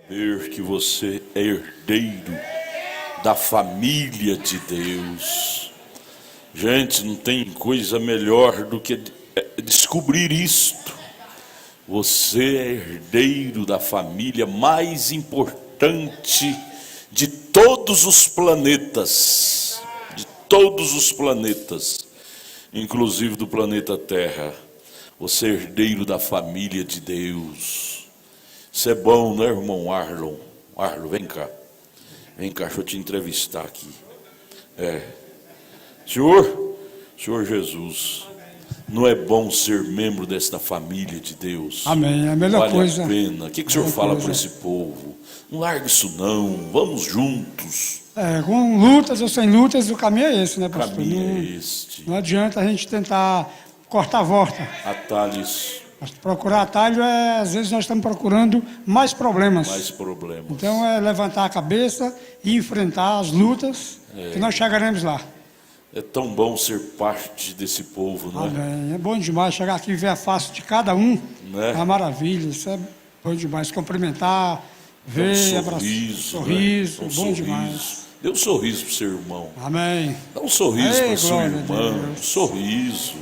Ver que você é herdeiro da família de Deus. Gente, não tem coisa melhor do que descobrir isto. Você é herdeiro da família mais importante de todos os planetas. De todos os planetas, inclusive do planeta Terra. Você é herdeiro da família de Deus. Isso é bom, né, irmão Arlon? Arlon, vem cá. Vem cá, deixa eu te entrevistar aqui. Senhor Jesus, não é bom ser membro desta família de Deus? Amém, é a melhor coisa. Vale a pena. O que o senhor fala para esse povo? Não larga isso não, vamos juntos. Com lutas ou sem lutas, o caminho é esse, né, pastor? O caminho é este. Não adianta a gente tentar cortar a volta. Atalhos. Procurar atalho às vezes nós estamos procurando mais problemas. Mais problemas. Então é levantar a cabeça e enfrentar as lutas que nós chegaremos lá. É tão bom ser parte desse povo, não é? Amém. É bom demais chegar aqui e ver a face de cada um. Né? É uma maravilha, isso é bom demais. Cumprimentar, ver, abraçar. Sorriso, né? Bom demais. Dê um sorriso pro seu irmão. Amém. Dá um sorriso para sua irmã. Um sorriso.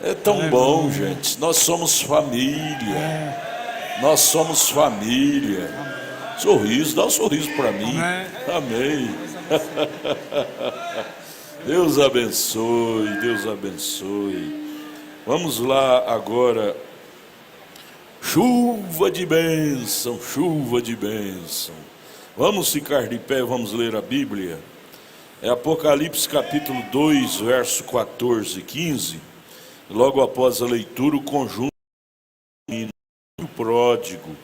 É tão bom, gente. Nós somos família. Nós somos família. Sorriso, dá um sorriso para mim. Amém. Deus abençoe, Deus abençoe. Vamos lá agora. Chuva de bênção, chuva de bênção. Vamos ficar de pé, vamos ler a Bíblia. É Apocalipse capítulo 2, verso 14 e 15. Logo após a leitura, o conjunto do pródigo.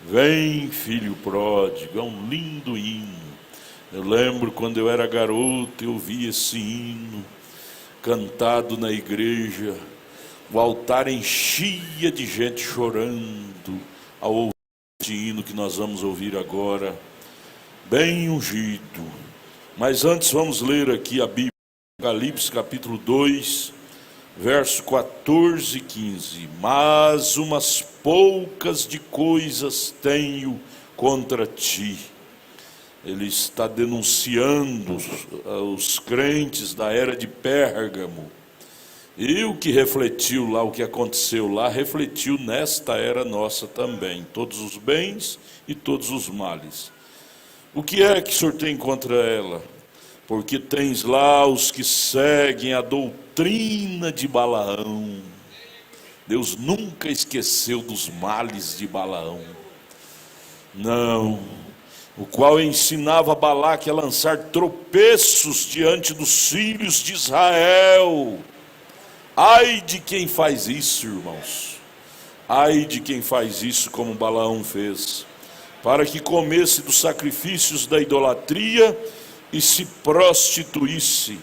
Vem, filho pródigo, é um lindo hino. Eu lembro quando eu era garoto, eu ouvia esse hino cantado na igreja. O altar enchia de gente chorando ao ouvir este hino que nós vamos ouvir agora. Bem ungido. Mas antes vamos ler aqui a Bíblia, Apocalipse capítulo 2, verso 14 e 15. Mas umas poucas de coisas tenho contra ti. Ele está denunciando os crentes da era de Pérgamo. E o que refletiu lá, o que aconteceu lá, refletiu nesta era nossa também. Todos os bens e todos os males. O que é que o senhor tem contra ela? Porque tens lá os que seguem a doutrina de Balaão. Deus nunca esqueceu dos males de Balaão. Não. O qual ensinava Balaque a lançar tropeços diante dos filhos de Israel. Ai de quem faz isso, irmãos. Ai de quem faz isso como Balaão fez. Para que comesse dos sacrifícios da idolatria e se prostituísse.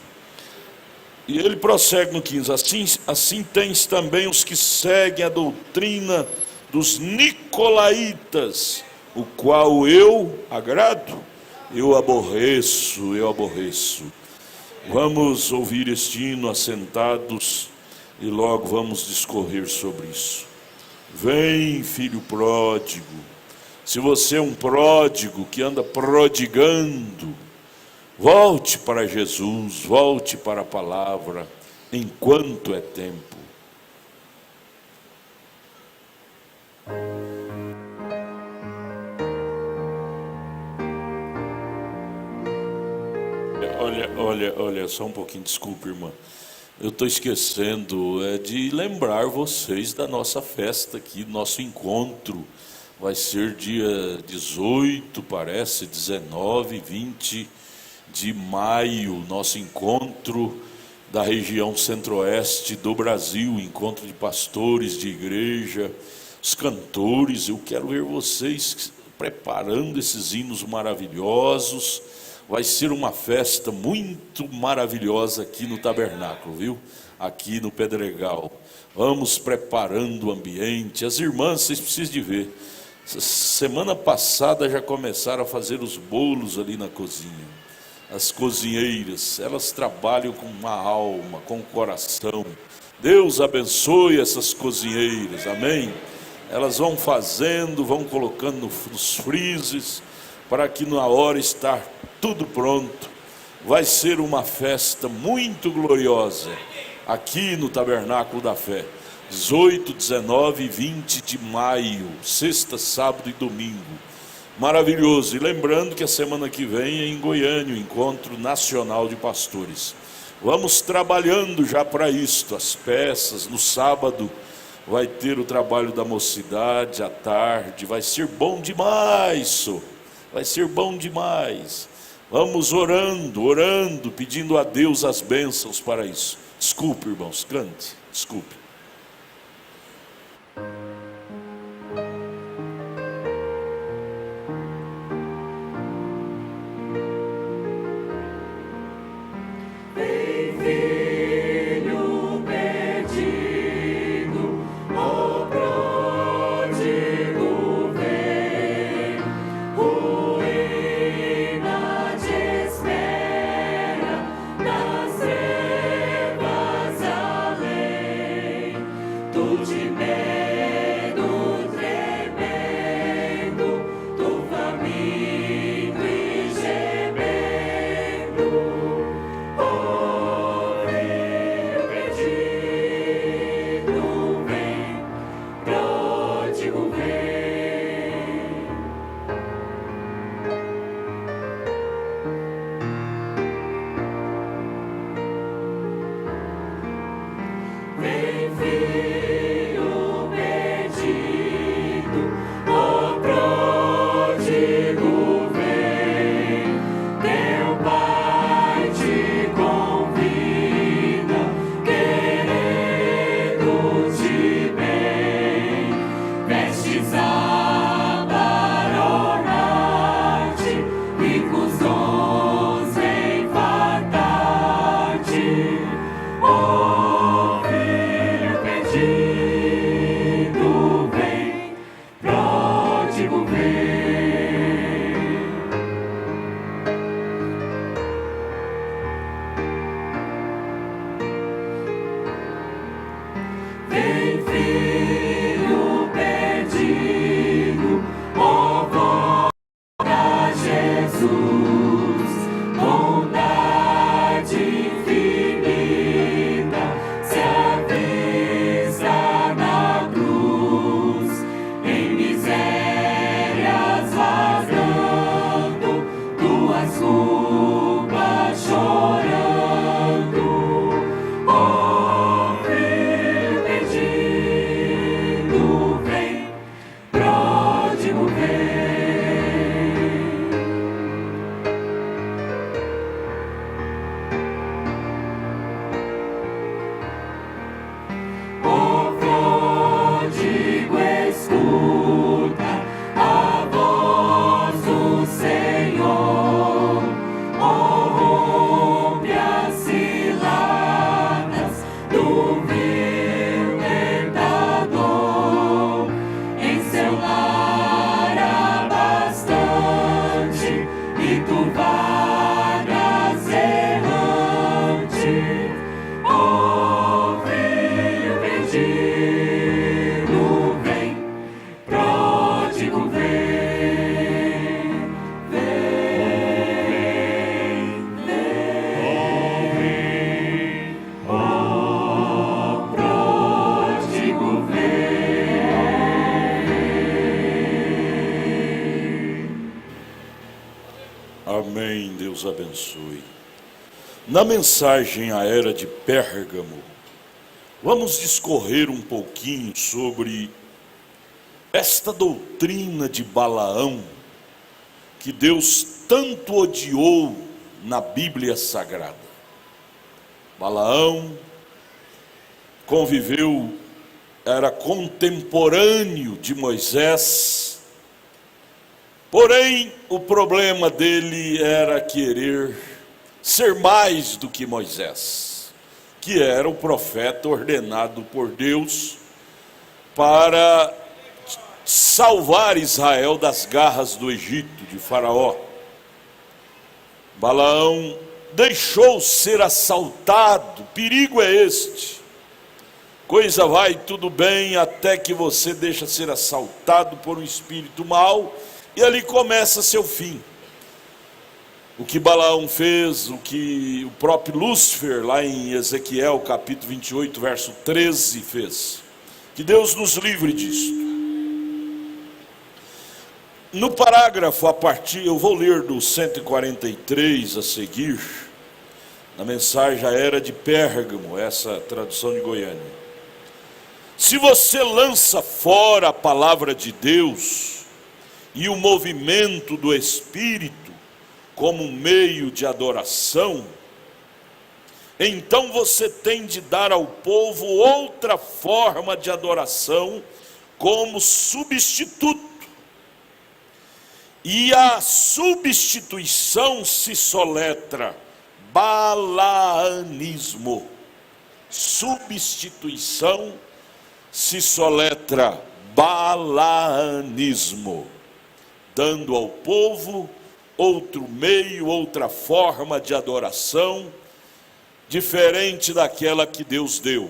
E ele prossegue no 15. Assim tens também os que seguem a doutrina dos nicolaítas, o qual eu agrado, eu aborreço. Vamos ouvir este hino assentados e logo vamos discorrer sobre isso. Vem, filho pródigo. Se você é um pródigo que anda prodigando, volte para Jesus, volte para a palavra, enquanto é tempo. Olha, só um pouquinho, desculpe, irmã. Eu estou esquecendo de lembrar vocês da nossa festa aqui, nosso encontro. Vai ser dia 18, parece, 19, 20 de maio, nosso encontro da região centro-oeste do Brasil, encontro de pastores de igreja, os cantores. Eu quero ver vocês preparando esses hinos maravilhosos. Vai ser uma festa muito maravilhosa aqui no tabernáculo, viu? Aqui no Pedregal. Vamos preparando o ambiente. As irmãs, vocês precisam de ver. Semana passada já começaram a fazer os bolos ali na cozinha. As cozinheiras, elas trabalham com uma alma, com o coração. Deus abençoe essas cozinheiras, amém? Elas vão fazendo, vão colocando nos freezers, para que na hora estar tudo pronto. Vai ser uma festa muito gloriosa, aqui no Tabernáculo da Fé. 18, 19 e 20 de maio, sexta, sábado e domingo. Maravilhoso. E lembrando que a semana que vem é em Goiânia, o Encontro Nacional de Pastores. Vamos trabalhando já para isto, as peças. No sábado vai ter o trabalho da mocidade, à tarde. Vai ser bom demais, vai ser bom demais. Vamos orando, pedindo a Deus as bênçãos para isso. Desculpe, irmãos, cante, desculpe. Amém, Deus abençoe. Na mensagem à era de Pérgamo, vamos discorrer um pouquinho sobre esta doutrina de Balaão, que Deus tanto odiou na Bíblia Sagrada. Balaão conviveu, era contemporâneo de Moisés, porém o problema dele era querer ser mais do que Moisés, que era o profeta ordenado por Deus para salvar Israel das garras do Egito, de Faraó. Balaão deixou ser assaltado, perigo é este. Coisa vai tudo bem até até que você deixa ser assaltado por um espírito mau, e ali começa seu fim. O que Balaão fez, o que o próprio Lúcifer, lá em Ezequiel capítulo 28, verso 13, fez. Que Deus nos livre disto. No parágrafo a partir, eu vou ler do 143 a seguir, na mensagem A Era de Pérgamo, essa tradução de Goiânia. Se você lança fora a palavra de Deus e o movimento do Espírito como meio de adoração, então você tem de dar ao povo outra forma de adoração como substituto. E a substituição se soletra balaanismo. Substituição se soletra balaanismo, dando ao povo outro meio, outra forma de adoração, diferente daquela que Deus deu.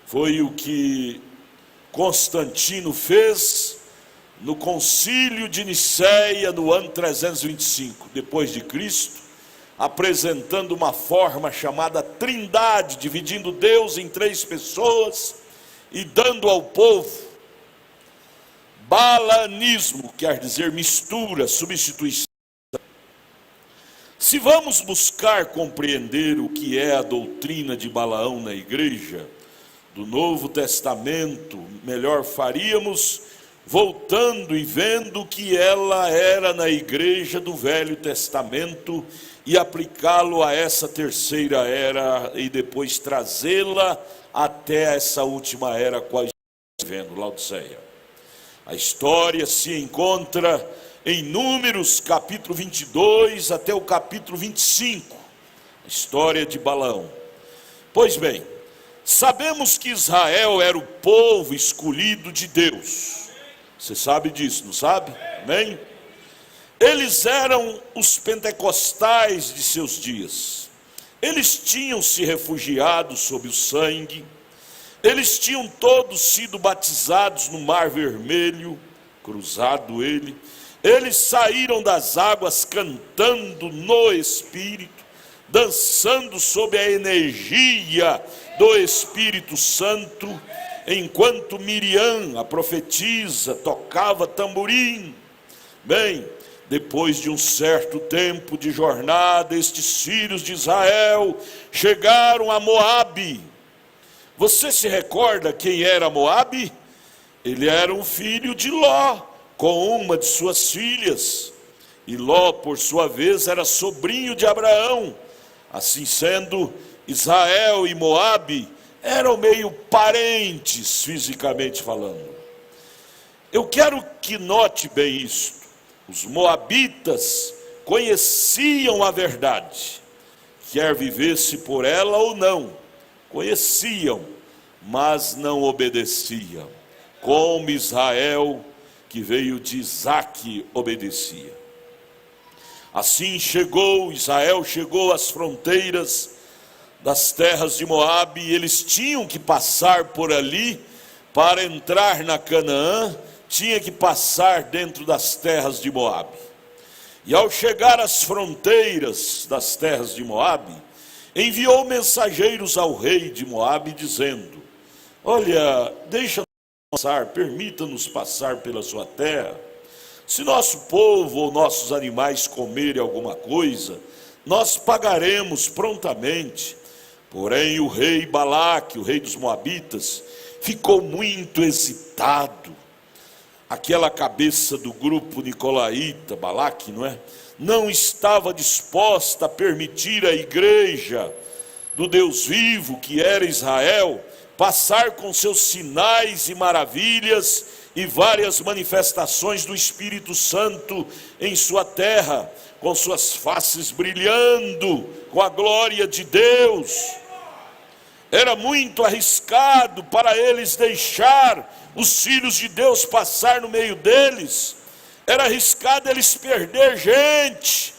Foi o que Constantino fez no concílio de Nicéia, no ano 325 depois de Cristo, apresentando uma forma chamada Trindade, dividindo Deus em três pessoas e dando ao povo balanismo, quer dizer mistura, substituição. Se vamos buscar compreender o que é a doutrina de Balaão na igreja do Novo Testamento, melhor faríamos voltando e vendo o que ela era na igreja do Velho Testamento e aplicá-lo a essa terceira era e depois trazê-la até essa última era qual estamos vivendo, Laodiceia. A história se encontra em Números capítulo 22 até o capítulo 25, a história de Balaão. Pois bem, sabemos que Israel era o povo escolhido de Deus. Você sabe disso, não sabe? Amém? Eles eram os pentecostais de seus dias. Eles tinham se refugiado sob o sangue. Eles tinham todos sido batizados no Mar Vermelho, cruzado ele. Eles saíram das águas cantando no Espírito, dançando sob a energia do Espírito Santo, enquanto Miriam, a profetisa, tocava tamborim. Bem, depois de um certo tempo de jornada, estes filhos de Israel chegaram a Moabe. Você se recorda quem era Moabe? Ele era um filho de Ló, com uma de suas filhas. E Ló, por sua vez, era sobrinho de Abraão. Assim sendo, Israel e Moabe eram meio parentes, fisicamente falando. Eu quero que note bem isto. Os moabitas conheciam a verdade, quer vivesse por ela ou não. Conheciam, mas não obedeciam, como Israel, que veio de Isaque, obedecia. Assim Israel chegou às fronteiras das terras de Moabe, e eles tinham que passar por ali para entrar na Canaã, tinha que passar dentro das terras de Moabe. E ao chegar às fronteiras das terras de Moabe, enviou mensageiros ao rei de Moabe, dizendo: olha, deixa-nos passar, permita-nos passar pela sua terra. Se nosso povo ou nossos animais comerem alguma coisa, nós pagaremos prontamente. Porém o rei Balaque, o rei dos Moabitas, ficou muito hesitado. Aquela cabeça do grupo nicolaíta, Balaque, não estava disposta a permitir à igreja do Deus vivo, que era Israel, passar com seus sinais e maravilhas e várias manifestações do Espírito Santo em sua terra, com suas faces brilhando com a glória de Deus. Era muito arriscado para eles deixar os filhos de Deus passar no meio deles. Era arriscado eles perder gente.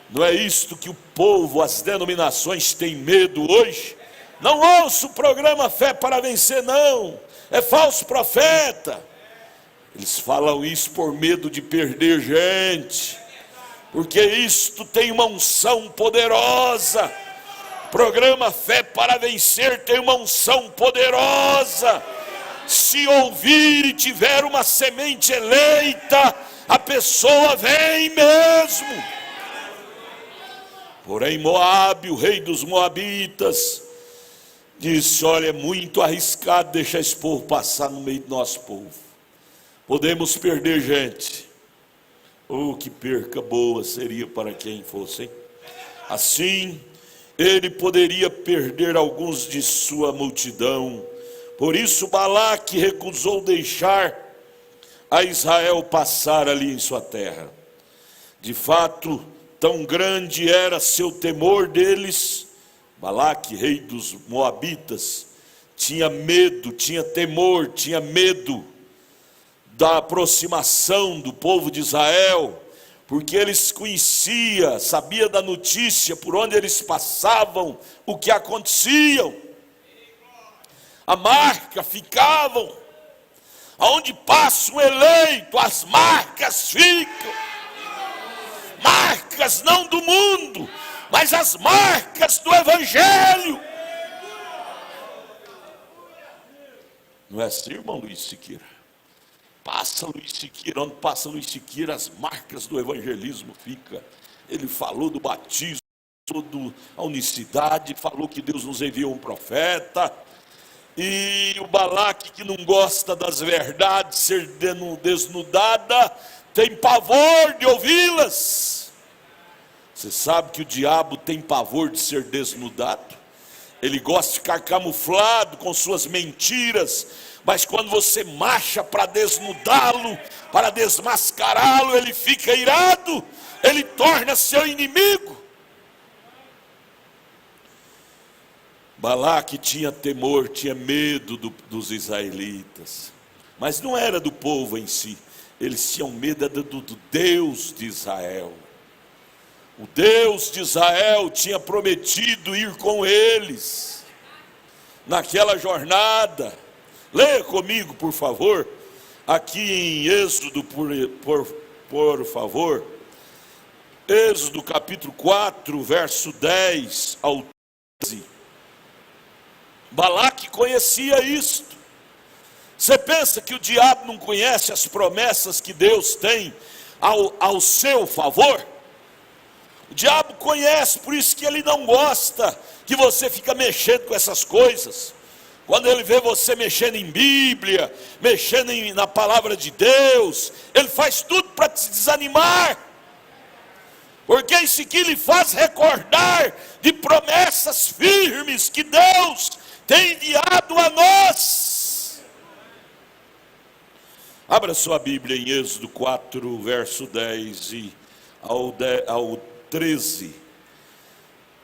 Não é isto que o povo, as denominações têm medo hoje? Não ouça o programa Fé para Vencer, não. É falso profeta. Eles falam isso por medo de perder gente, porque isto tem uma unção poderosa. Programa Fé para Vencer tem uma unção poderosa. Se ouvir e tiver uma semente eleita, a pessoa vem mesmo. Porém Moabe, o rei dos Moabitas, disse: olha, é muito arriscado deixar esse povo passar no meio do nosso povo. Podemos perder gente. Oh, que perca boa seria para quem fosse, hein? Assim, ele poderia perder alguns de sua multidão. Por isso Balaque recusou deixar a Israel passar ali em sua terra. De fato, tão grande era seu temor deles. Balaque, rei dos Moabitas, tinha medo, tinha temor, tinha medo da aproximação do povo de Israel, porque eles conheciam, sabia da notícia, por onde eles passavam, o que aconteciam. A marca ficavam, aonde passa um eleito, as marcas ficam. Marcas não do mundo, mas as marcas do Evangelho. Não é assim, irmão Luiz Siqueira? Passa Luiz Siqueira, onde passa Luiz Siqueira, as marcas do evangelismo ficam. Ele falou do batismo, da unicidade, falou que Deus nos enviou um profeta. E o Balaque, que não gosta das verdades ser desnudada, tem pavor de ouvi-las. Você sabe que o diabo tem pavor de ser desnudado? Ele gosta de ficar camuflado com suas mentiras, mas quando você marcha para desnudá-lo, para desmascará-lo, ele fica irado, ele torna seu inimigo. Balaque tinha temor, tinha medo dos israelitas, mas não era do povo em si, eles tinham medo do Deus de Israel. O Deus de Israel tinha prometido ir com eles naquela jornada. Leia comigo, por favor, aqui em Êxodo, por favor. Êxodo capítulo 4, verso 10 ao 13. Balaque conhecia isto. Você pensa que o diabo não conhece as promessas que Deus tem ao seu favor? O diabo conhece, por isso que ele não gosta que você fica mexendo com essas coisas. Quando ele vê você mexendo em Bíblia, mexendo na palavra de Deus, ele faz tudo para te desanimar, porque isso aqui lhe faz recordar de promessas firmes que Deus tem enviado a nós. Abra sua Bíblia em Êxodo 4, verso 10 e ao 13.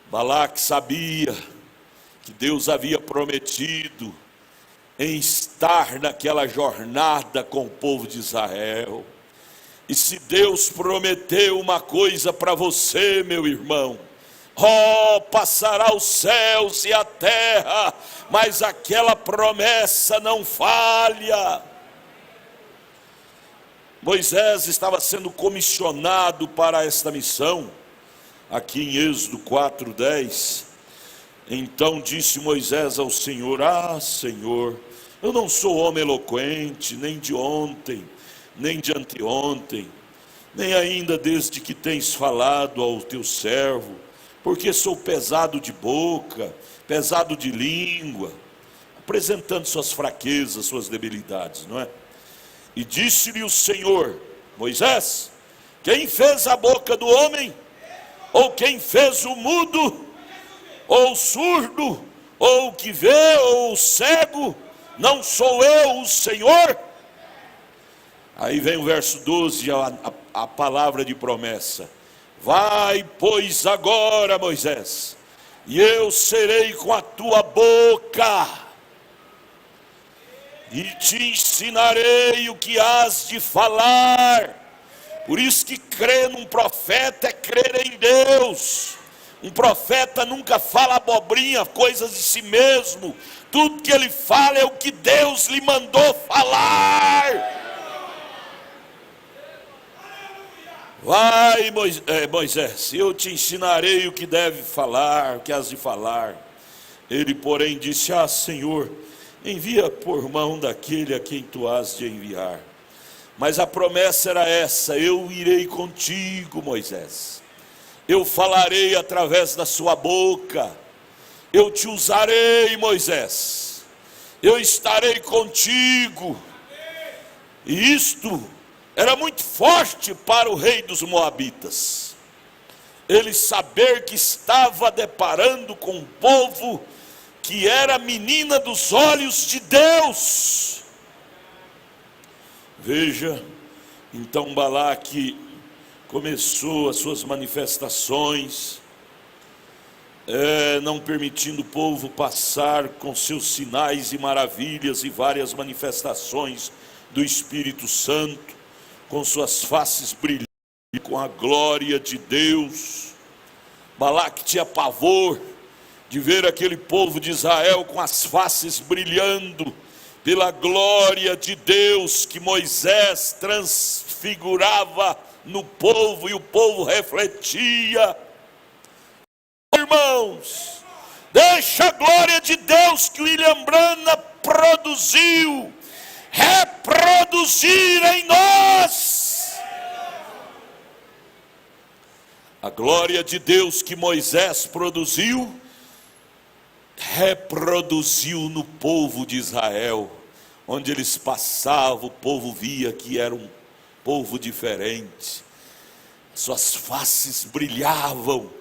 Balaque sabia que Deus havia prometido em estar naquela jornada com o povo de Israel. E se Deus prometeu uma coisa para você, meu irmão, passará os céus e a terra, mas aquela promessa não falha. Moisés estava sendo comissionado para esta missão, aqui em Êxodo 4:10. Então disse Moisés ao Senhor: Senhor, eu não sou homem eloquente, nem de ontem, nem de anteontem, nem ainda desde que tens falado ao teu servo, porque sou pesado de boca, pesado de língua, apresentando suas fraquezas, suas debilidades, não é? E disse-lhe o Senhor: Moisés, quem fez a boca do homem? Ou quem fez o mudo? Ou o surdo? Ou o que vê? Ou o cego? Não sou eu o Senhor? Aí vem o verso 12, a palavra de promessa. Vai, pois, agora, Moisés, e eu serei com a tua boca, e te ensinarei o que hás de falar. Por isso que crer num profeta é crer em Deus. Um profeta nunca fala abobrinha, coisas de si mesmo. Tudo que ele fala é o que Deus lhe mandou falar. Vai, Moisés, eu te ensinarei o que deve falar, o que has de falar. Ele, porém, disse: ah, Senhor, envia por mão daquele a quem tu has de enviar. Mas a promessa era essa: eu irei contigo, Moisés. Eu falarei através da sua boca. Eu te usarei, Moisés. Eu estarei contigo. E isto era muito forte para o rei dos Moabitas. Ele saber que estava deparando com um povo que era a menina dos olhos de Deus. Veja, então Balaque começou as suas manifestações, não permitindo o povo passar com seus sinais e maravilhas e várias manifestações do Espírito Santo, com suas faces brilhantes, com a glória de Deus. Balaque tinha pavor de ver aquele povo de Israel com as faces brilhando pela glória de Deus que Moisés transfigurava no povo, e o povo refletia. Irmãos, deixa a glória de Deus que William Branham produziu reproduzir em nós. A glória de Deus que Moisés produziu, reproduziu no povo de Israel. Onde eles passavam, o povo via que era um povo diferente. Suas faces brilhavam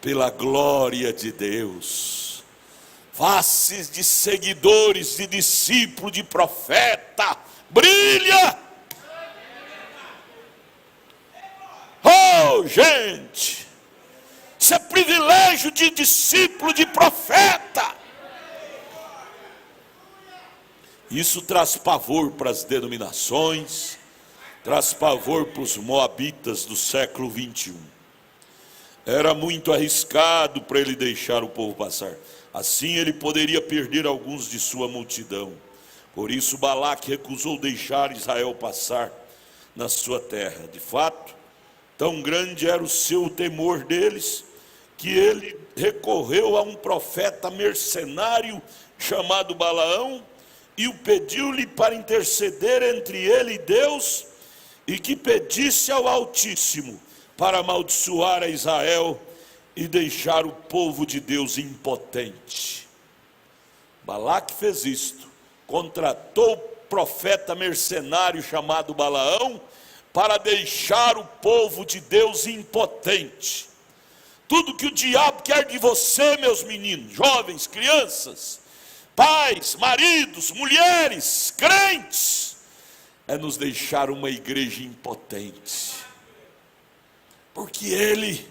pela glória de Deus. Faces de seguidores, de discípulo, de profeta, brilha. Oh, gente, isso é privilégio de discípulo, de profeta. Isso traz pavor para as denominações, traz pavor para os moabitas do século 21. Era muito arriscado para ele deixar o povo passar. Assim ele poderia perder alguns de sua multidão. Por isso Balaque recusou deixar Israel passar na sua terra. De fato, tão grande era o seu temor deles, que ele recorreu a um profeta mercenário chamado Balaão, e o pediu-lhe para interceder entre ele e Deus, e que pedisse ao Altíssimo para amaldiçoar a Israel e deixar o povo de Deus impotente. Balaque fez isto, contratou o profeta mercenário chamado Balaão para deixar o povo de Deus impotente. Tudo que o diabo quer de você, meus meninos, jovens, crianças, pais, maridos, mulheres, crentes, é nos deixar uma igreja impotente. Porque ele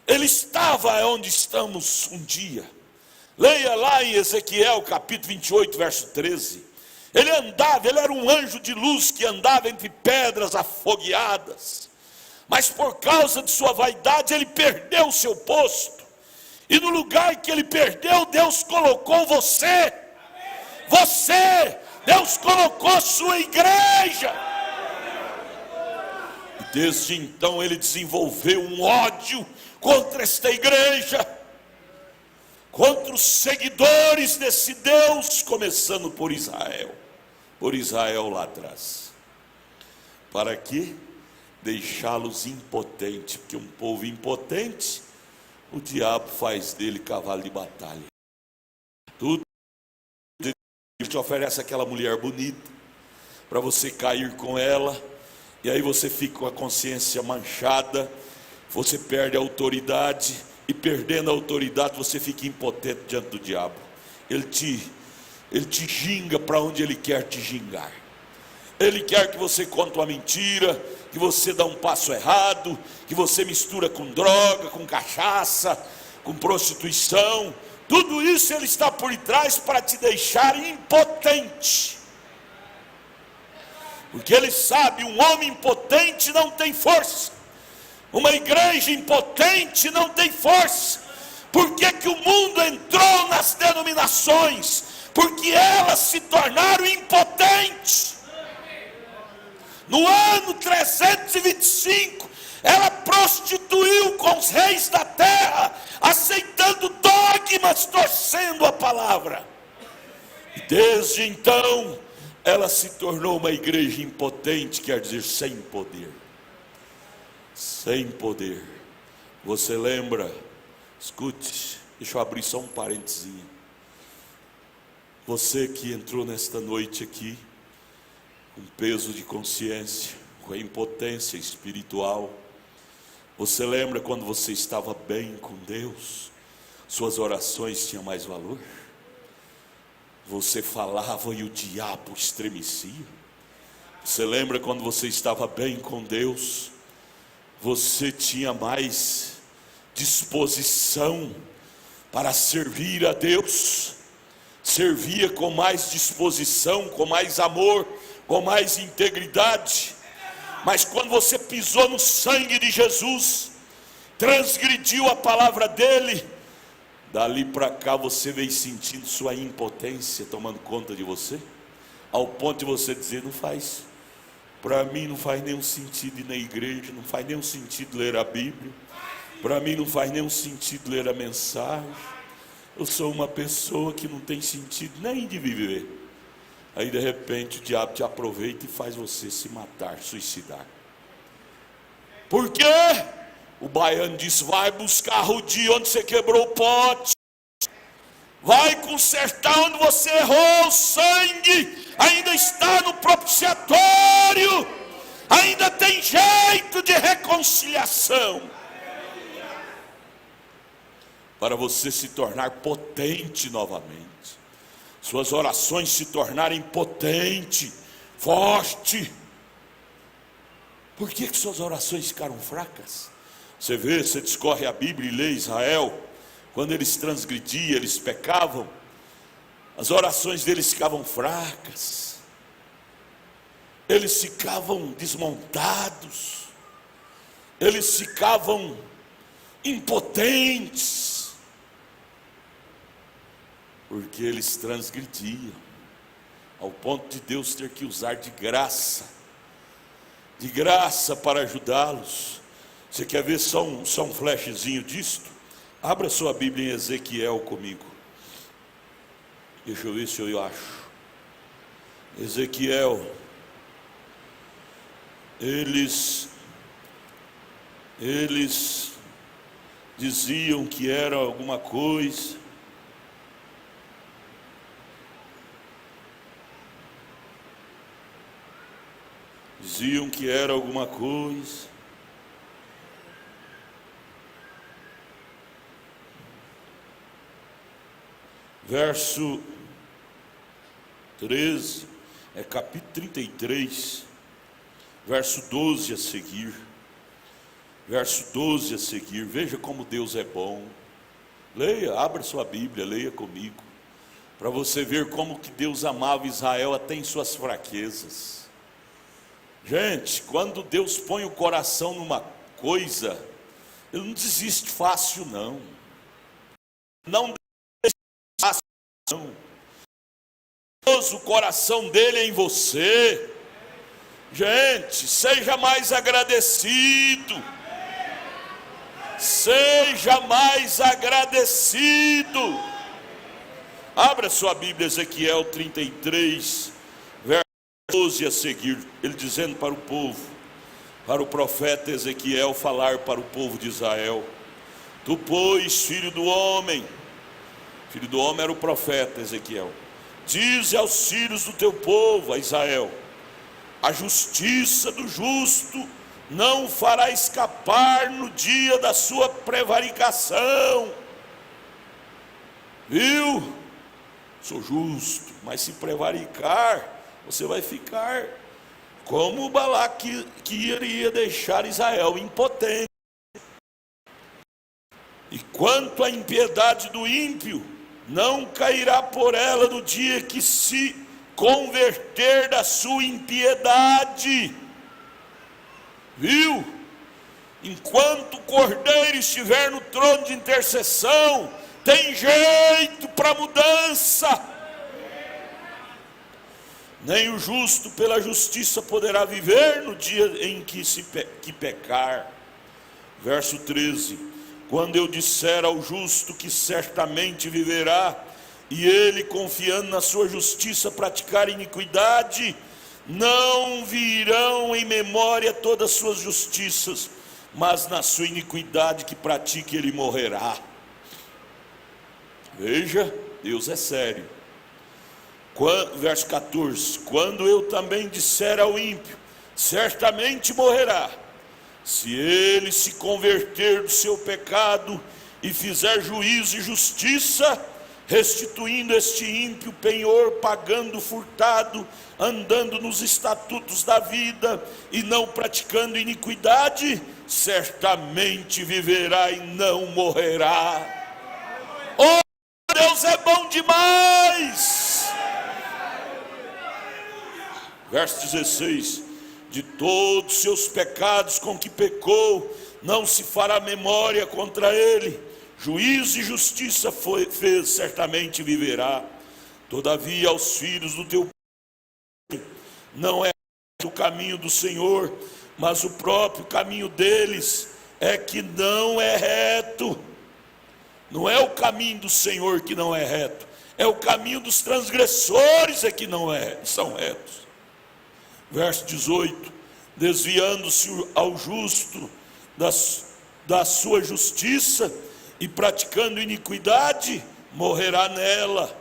estava onde estamos um dia. Leia lá em Ezequiel capítulo 28, verso 13. Ele era um anjo de luz que andava entre pedras afogueadas. Mas por causa de sua vaidade ele perdeu o seu posto. E no lugar que ele perdeu, Deus colocou você. Deus colocou sua igreja. E desde então ele desenvolveu um ódio contra esta igreja, contra os seguidores desse Deus, começando por Israel lá atrás. Para quê? Deixá-los impotentes, porque um povo impotente, o diabo faz dele cavalo de batalha. Tudo ele te oferece aquela mulher bonita, para você cair com ela, e aí você fica com a consciência manchada, você perde a autoridade, e perdendo a autoridade você fica impotente diante do diabo. Ele te ginga para onde ele quer te gingar. Ele quer que você conte uma mentira, que você dá um passo errado, que você mistura com droga, com cachaça, com prostituição. Tudo isso ele está por trás para te deixar impotente. Porque ele sabe, um homem impotente não tem força. Uma igreja impotente não tem força. Por que que o mundo entrou nas denominações? Porque elas se tornaram impotentes. No ano 325, ela prostituiu com os reis da terra, aceitando dogmas, torcendo a palavra. E desde então, ela se tornou uma igreja impotente, quer dizer, sem poder. Sem poder. Você lembra? Escute, deixa eu abrir só um parênteses. Você que entrou nesta noite aqui, com peso de consciência, com a impotência espiritual. Você lembra quando você estava bem com Deus? Suas orações tinham mais valor? Você falava e o diabo estremecia? Você lembra quando você estava bem com Deus? Você tinha mais disposição para servir a Deus? Servia com mais disposição, com mais amor, com mais integridade. Mas quando você pisou no sangue de Jesus, transgrediu a palavra dele, dali para cá você veio sentindo sua impotência tomando conta de você, ao ponto de você dizer: não faz, para mim não faz nenhum sentido ir na igreja, não faz nenhum sentido ler a Bíblia, para mim não faz nenhum sentido ler a mensagem, eu sou uma pessoa que não tem sentido nem de viver. Aí de repente o diabo te aproveita e faz você se matar, suicidar. Por quê? O baiano disse: vai buscar o dia onde você quebrou o pote, vai consertar onde você errou. O sangue ainda está no propiciatório, ainda tem jeito de reconciliação, para você se tornar potente novamente, suas orações se tornarem potente, forte. Por que que suas orações ficaram fracas? Você vê, você discorre a Bíblia e lê Israel, quando eles transgrediam, eles pecavam, as orações deles ficavam fracas, eles ficavam desmontados, eles ficavam impotentes, porque eles transgrediam, ao ponto de Deus ter que usar de graça para ajudá-los. Você quer ver só um flashzinho disto? Abra sua Bíblia em Ezequiel comigo. Deixa eu ver se eu acho. Ezequiel. Eles diziam que era alguma coisa. Diziam que era alguma coisa. Verso 13, é capítulo 33, verso 12 a seguir. Verso 12 a seguir, veja como Deus é bom. Leia, abra sua Bíblia, leia comigo, para você ver como que Deus amava Israel até em suas fraquezas. Gente, quando Deus põe o coração numa coisa, Ele não desiste fácil não. Não desiste fácil não. O coração dele é em você. Gente, seja mais agradecido. Seja mais agradecido. Abra sua Bíblia, Ezequiel 33, verso 12 a seguir. Ele dizendo para o povo, para o profeta Ezequiel falar para o povo de Israel: tu, pois, filho do homem era o profeta Ezequiel, dize aos filhos do teu povo, a Israel: a justiça do justo não fará escapar no dia da sua prevaricação. Viu? Sou justo, mas se prevaricar, você vai ficar como o Balaque, que iria deixar Israel impotente. E quanto à impiedade do ímpio, não cairá por ela no dia que se converter da sua impiedade. Viu? Enquanto o Cordeiro estiver no trono de intercessão, tem jeito para mudança. Nem o justo pela justiça poderá viver no dia em que pecar. Verso 13: quando eu disser ao justo que certamente viverá, e ele, confiando na sua justiça, praticar iniquidade, não virão em memória todas as suas justiças, mas na sua iniquidade que pratique ele morrerá. Veja, Deus é sério. Verso 14: quando eu também disser ao ímpio, certamente morrerá, se ele se converter do seu pecado e fizer juízo e justiça, restituindo este ímpio penhor, pagando furtado, andando nos estatutos da vida e não praticando iniquidade, certamente viverá e não morrerá. Oh, Deus é bom demais! Verso 16: de todos seus pecados com que pecou, não se fará memória contra ele. Juízo e justiça fez, certamente viverá. Todavia aos filhos do teu não é o caminho do Senhor, mas o próprio caminho deles é que não é reto. Não é o caminho do Senhor que não é reto, é o caminho dos transgressores é que não são retos. Verso 18: desviando-se ao justo da sua justiça e praticando iniquidade, morrerá nela.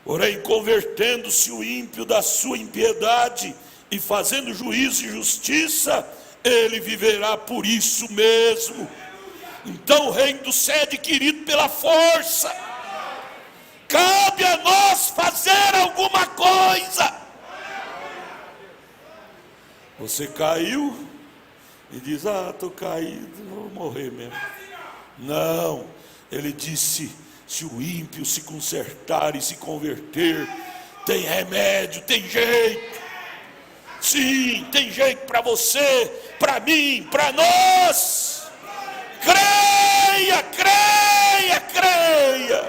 Porém, convertendo-se o ímpio da sua impiedade e fazendo juízo e justiça, ele viverá por isso mesmo. Então o reino do céu é adquirido pela força. Cabe a nós fazer alguma coisa. Você caiu e diz: estou caído, vou morrer mesmo. Não, ele disse: se o ímpio se consertar e se converter, tem remédio, tem jeito. Sim, tem jeito para você, para mim, para nós. Creia, creia, creia.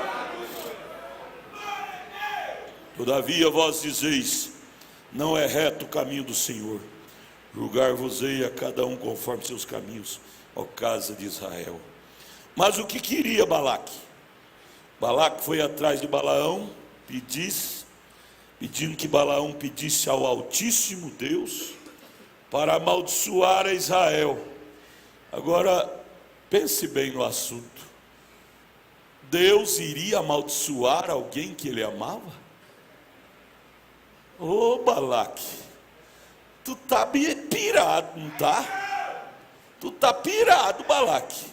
Todavia vós dizeis: não é reto o caminho do Senhor. Julgar-vos-ei a cada um conforme seus caminhos, ó casa de Israel. Mas o que queria Balaque? Balaque foi atrás de Balaão, pedindo que Balaão pedisse ao Altíssimo Deus para amaldiçoar a Israel. Agora, pense bem no assunto. Deus iria amaldiçoar alguém que ele amava? Ô Balaque, tu tá pirado, não tá? Tu tá pirado, Balaque,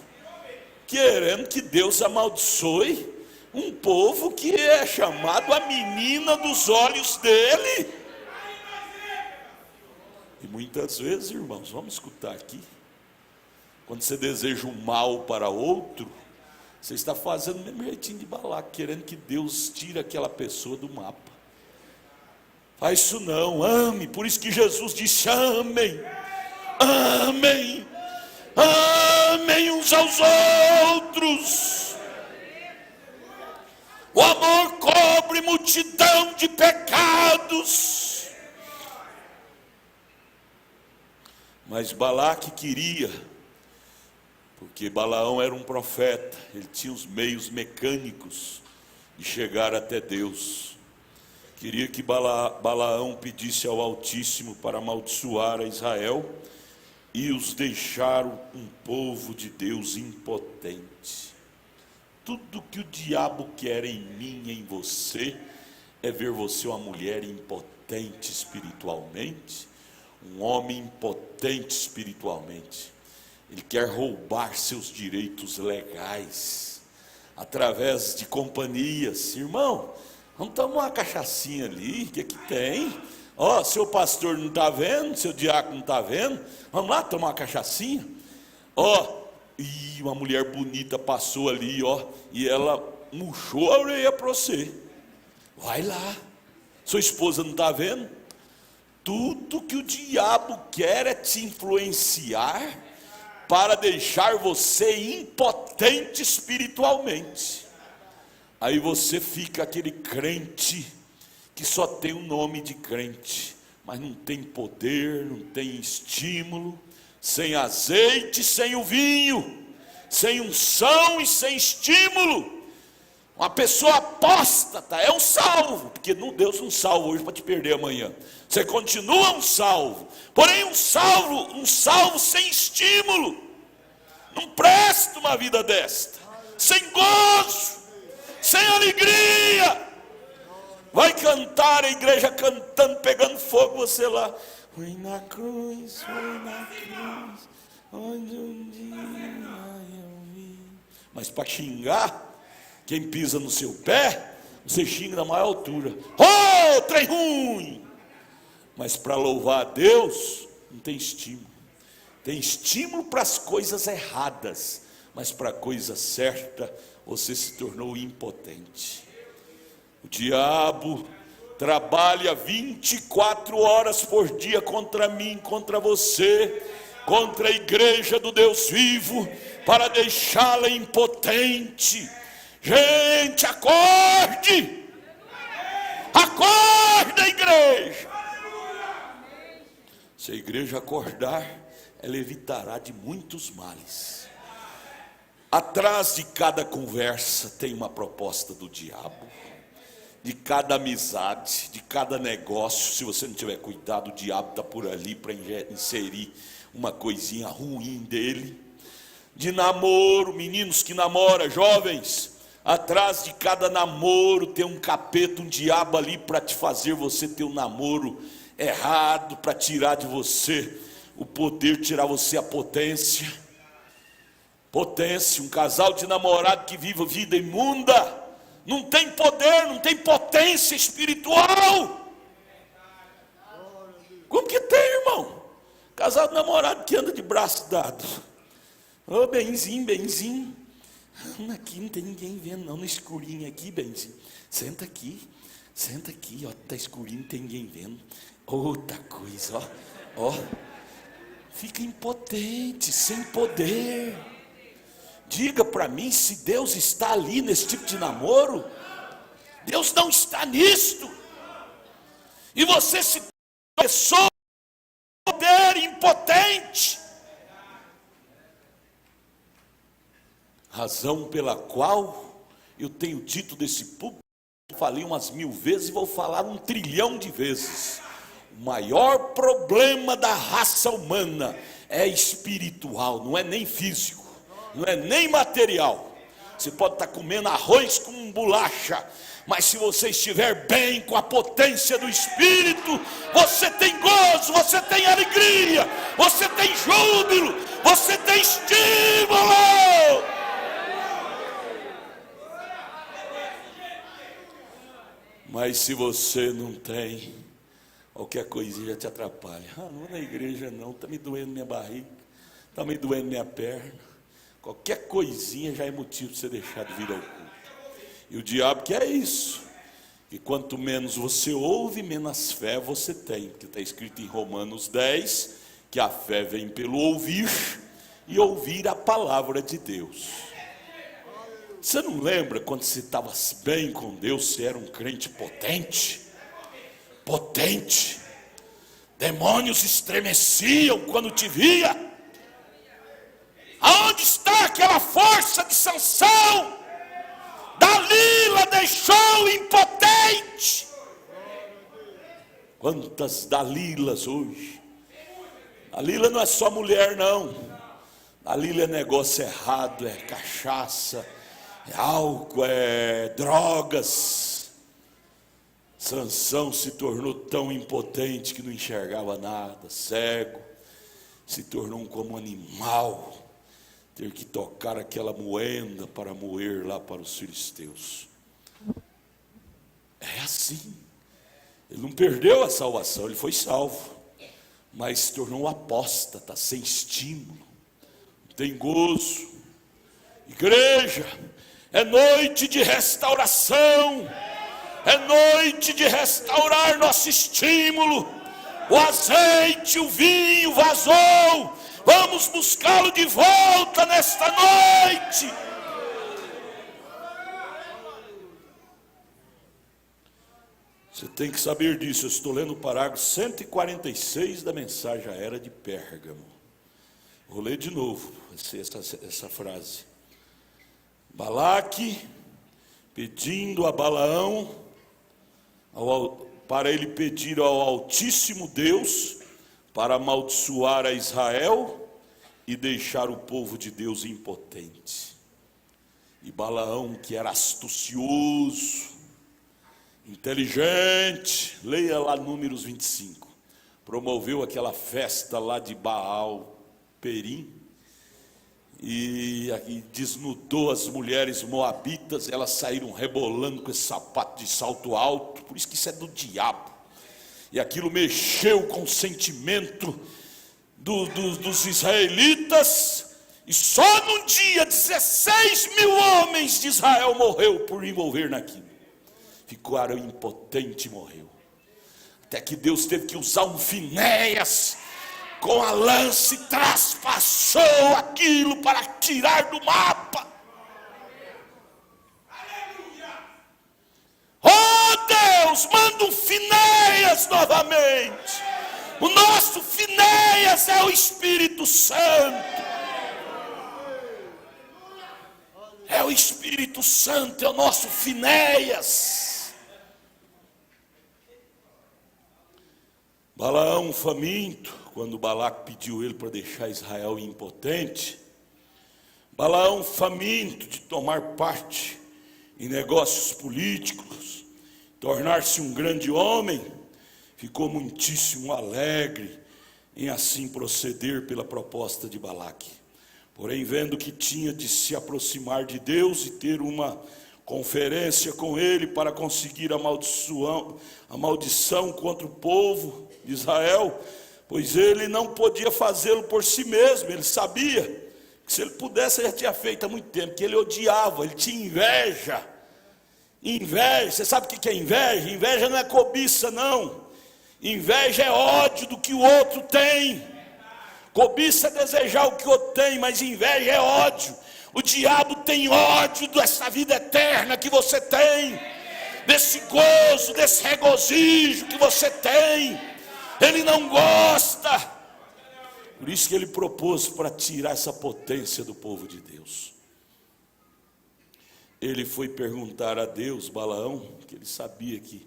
querendo que Deus amaldiçoe um povo que é chamado a menina dos olhos dele. E muitas vezes, irmãos, vamos escutar aqui, quando você deseja um mal para outro, você está fazendo o mesmo jeitinho de Balaque, querendo que Deus tire aquela pessoa do mapa. Faz isso não, ame. Por isso que Jesus disse: amem, amem, amem uns aos outros. O amor cobre multidão de pecados. Mas Balaque queria, porque Balaão era um profeta, ele tinha os meios mecânicos de chegar até Deus. Queria que Balaão pedisse ao Altíssimo para amaldiçoar a Israel e os deixar um povo de Deus impotente. Tudo que o diabo quer em mim e em você é ver você uma mulher impotente espiritualmente, um homem impotente espiritualmente. Ele quer roubar seus direitos legais através de companhias. Irmão, vamos tomar uma cachaçinha ali, o que tem? Ó, seu pastor não está vendo, seu diácono não está vendo, vamos lá tomar uma cachaçinha? Ó, e uma mulher bonita passou ali, ó, e ela murchou a orelha para você. Vai lá, sua esposa não está vendo? Tudo que o diabo quer é te influenciar para deixar você impotente espiritualmente. Aí você fica aquele crente que só tem o nome de crente, mas não tem poder, não tem estímulo, sem azeite, sem o vinho, sem unção e sem estímulo. Uma pessoa apóstata é um salvo, porque Deus não salva hoje para te perder amanhã. Você continua um salvo, porém um salvo sem estímulo. Não presta uma vida desta, sem gozo, sem alegria. Vai cantar, a igreja cantando, pegando fogo, você lá. Foi na cruz, onde um dia eu vi. Mas para xingar quem pisa no seu pé, você xinga na maior altura. Oh, trem ruim! Mas para louvar a Deus, não tem estímulo. Tem estímulo para as coisas erradas, mas para a coisa certa, você se tornou impotente. O diabo trabalha 24 horas por dia contra mim, contra você, contra a igreja do Deus vivo, para deixá-la impotente. Gente, acorde! Acorda, igreja! Se a igreja acordar, ela evitará de muitos males. Atrás de cada conversa tem uma proposta do diabo. De cada amizade, de cada negócio, se você não tiver cuidado, o diabo está por ali para inserir uma coisinha ruim dele. De namoro, meninos que namoram, jovens, atrás de cada namoro tem um capeta, um diabo ali para te fazer você ter um namoro errado, para tirar de você o poder, tirar você a potência. Um casal de namorado que vive vida imunda, não tem poder, não tem potência espiritual. Como que tem, irmão? Casal de namorado que anda de braço dado. Ô, benzinho. Aqui não tem ninguém vendo não, no escurinho aqui, benzinho. Senta aqui, ó, tá escurinho, não tem ninguém vendo. Outra coisa, ó. Fica impotente, sem poder. Diga para mim se Deus está ali nesse tipo de namoro. Deus não está nisto. E você se torna uma pessoa de poder impotente. Razão pela qual eu tenho dito desse público, falei umas 1000 vezes e vou falar 1 trilhão de vezes. O maior problema da raça humana é espiritual, não é nem físico. Não é nem material. Você pode estar comendo arroz com bolacha, mas se você estiver bem com a potência do Espírito, você tem gozo, você tem alegria, você tem júbilo, você tem estímulo. Mas se você não tem, qualquer coisinha já te atrapalha. Não vou na igreja não, está me doendo minha barriga, está me doendo minha perna. Qualquer coisinha já é motivo de você deixar de vir ao culto. E o diabo quer isso. E quanto menos você ouve, menos fé você tem. Porque está escrito em Romanos 10, que a fé vem pelo ouvir, e ouvir a palavra de Deus. Você não lembra quando você estava bem com Deus, você era um crente potente? Potente. Demônios estremeciam quando te via. Aonde está aquela força de Sansão? Dalila deixou impotente. Quantas Dalilas hoje? Dalila não é só mulher não. Dalila é negócio errado, é cachaça, é álcool, é drogas. Sansão se tornou tão impotente que não enxergava nada, cego, se tornou como um animal. Ter que tocar aquela moenda para moer lá para os filisteus. É assim. Ele não perdeu a salvação, ele foi salvo, mas se tornou um apóstata, sem estímulo, não tem gozo. Igreja, é noite de restauração, é noite de restaurar nosso estímulo. O azeite, o vinho vazou. Vamos Vamos buscá-lo de volta nesta noite. Você tem que saber disso. Eu estou lendo o parágrafo 146 da mensagem à era de Pérgamo. Vou ler de novo essa frase. Balaque pedindo a Balaão para ele pedir ao Altíssimo Deus para amaldiçoar a Israel e deixar o povo de Deus impotente. E Balaão, que era astucioso, inteligente, leia lá Números 25, promoveu aquela festa lá de Baal Perim, e desnudou as mulheres moabitas. Elas saíram rebolando com esse sapato de salto alto, por isso que isso é do diabo, e aquilo mexeu com o sentimento dos israelitas, e só num dia 16.000 homens de Israel morreu por envolver naquilo, ficaram impotentes e morreu, até que Deus teve que usar um Finéias, com a lança, e traspassou aquilo para tirar do mapa. Oh Deus, manda um Finéias novamente. O nosso Finéias é o Espírito Santo. É o Espírito Santo, é o nosso Finéias. Balaão faminto, quando Balaque pediu ele para deixar Israel impotente, Balaão faminto de tomar parte em negócios políticos, tornar-se um grande homem, ficou muitíssimo alegre em assim proceder pela proposta de Balaque. Porém, vendo que tinha de se aproximar de Deus e ter uma conferência com ele para conseguir a maldição contra o povo de Israel, pois ele não podia fazê-lo por si mesmo. Ele sabia que se ele pudesse, ele já tinha feito há muito tempo, que ele odiava, ele tinha inveja. Inveja, você sabe o que é inveja? Inveja não é cobiça, não. Inveja é ódio do que o outro tem. Cobiça é desejar o que o outro tem, mas inveja é ódio. O diabo tem ódio dessa vida eterna que você tem, desse gozo, desse regozijo que você tem. Ele não gosta. Por isso que ele propôs para tirar essa potência do povo de Deus. Ele foi perguntar a Deus, Balaão, que ele sabia que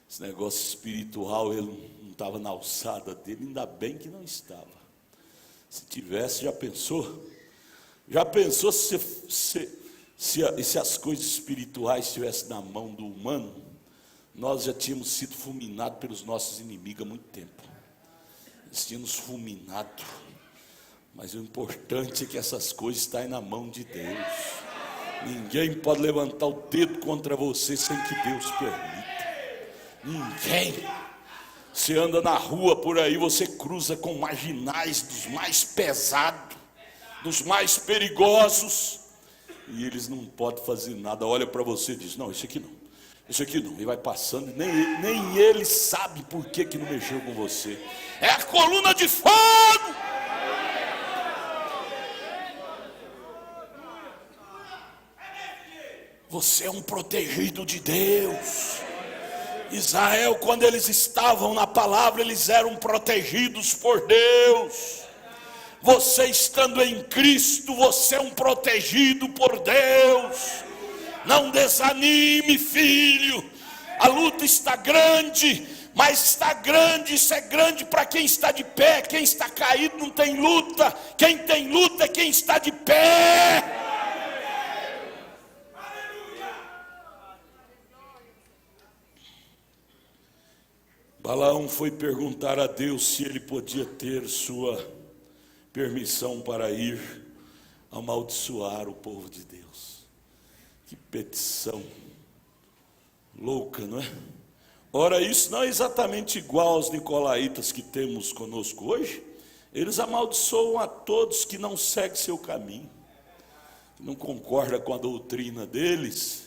esse negócio espiritual ele não estava na alçada dele, ainda bem que não estava. Se tivesse, já pensou? Já pensou se as coisas espirituais estivessem na mão do humano? Nós já tínhamos sido fulminados pelos nossos inimigos há muito tempo. Eles tinham nos fulminado. Mas o importante é que essas coisas estão na mão de Deus. Ninguém pode levantar o dedo contra você sem que Deus permita. Ninguém. Você anda na rua por aí, você cruza com marginais dos mais pesados, dos mais perigosos, e eles não podem fazer nada. Olha para você e diz: não, isso aqui não. Isso aqui não, e vai passando, nem ele sabe por que não mexeu com você. É a coluna de fogo. Você é um protegido de Deus. Israel, quando eles estavam na palavra, eles eram protegidos por Deus. Você estando em Cristo, você é um protegido por Deus. Não desanime, filho. A luta está grande, mas está grande, isso é grande para quem está de pé. Quem está caído não tem luta. Quem tem luta é quem está de pé. Balaão foi perguntar a Deus se ele podia ter sua permissão para ir amaldiçoar o povo de Deus. Que petição louca, não é? Ora, isso não é exatamente igual aos nicolaítas que temos conosco hoje. Eles amaldiçoam a todos que não seguem seu caminho, que não concordam com a doutrina deles.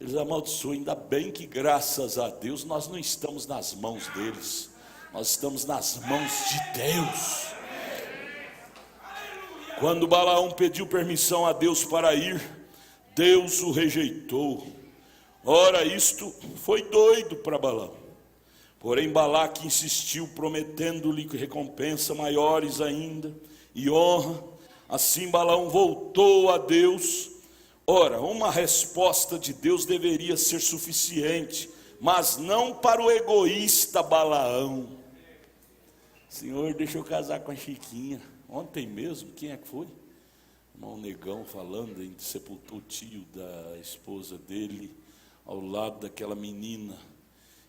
Eles amaldiçoam. Ainda bem que, graças a Deus, nós não estamos nas mãos deles, nós estamos nas mãos de Deus. Quando Balaão pediu permissão a Deus para ir, Deus o rejeitou. Ora, isto foi doido para Balaão. Porém Balaque insistiu, prometendo-lhe recompensa maiores ainda e honra. Assim Balaão voltou a Deus. Ora, uma resposta de Deus deveria ser suficiente, mas não para o egoísta Balaão. Senhor, deixa eu casar com a Chiquinha. Ontem mesmo, quem é que foi? Irmão Negão falando, ele sepultou o tio da esposa dele, ao lado daquela menina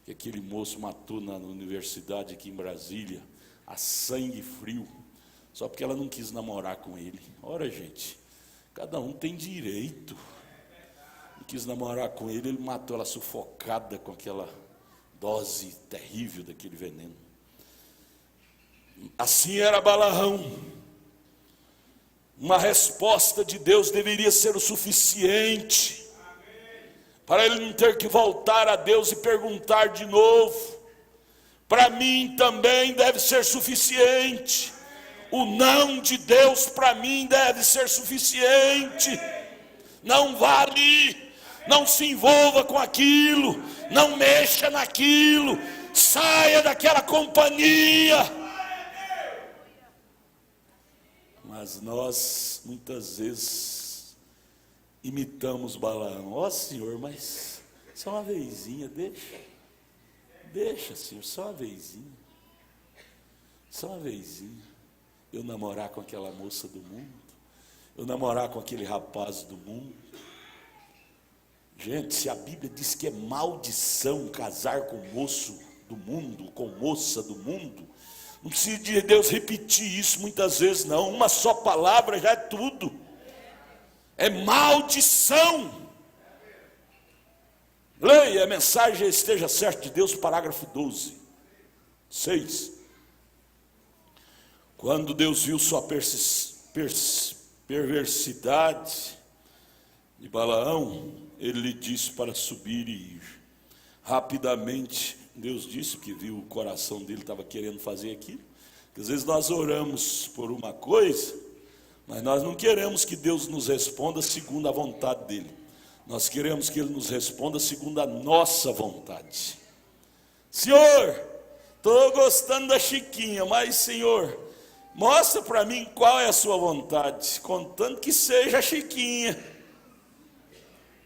que aquele moço matou na universidade aqui em Brasília, a sangue frio, só porque ela não quis namorar com ele. Ora, gente, cada um tem direito. Não quis namorar com ele, ele matou ela sufocada com aquela dose terrível daquele veneno. Assim era Balaão. Uma resposta de Deus deveria ser o suficiente para ele não ter que voltar a Deus e perguntar de novo. Para mim também deve ser suficiente. O não de Deus para mim deve ser suficiente. Não vale, não se envolva com aquilo, não mexa naquilo, saia daquela companhia. Mas nós, muitas vezes, imitamos Balaão. Ó Senhor, mas só uma vezinha, deixa Senhor, só uma vezinha. Só uma vezinha. Eu namorar com aquela moça do mundo, eu namorar com aquele rapaz do mundo. Gente, se a Bíblia diz que é maldição casar com moço do mundo, com moça do mundo, não precisa de Deus repetir isso muitas vezes não, uma só palavra já é tudo, é maldição. Leia a mensagem Esteja Certo de Deus, parágrafo 12, 6. Quando Deus viu sua perversidade de Balaão, ele lhe disse para subir e ir. Rapidamente Deus disse, que viu o coração dele, estava querendo fazer aquilo. Porque às vezes nós oramos por uma coisa, mas nós não queremos que Deus nos responda segundo a vontade dele. Nós queremos que ele nos responda segundo a nossa vontade. Senhor, estou gostando da Chiquinha, mas Senhor, mostra para mim qual é a sua vontade, contando que seja a Chiquinha.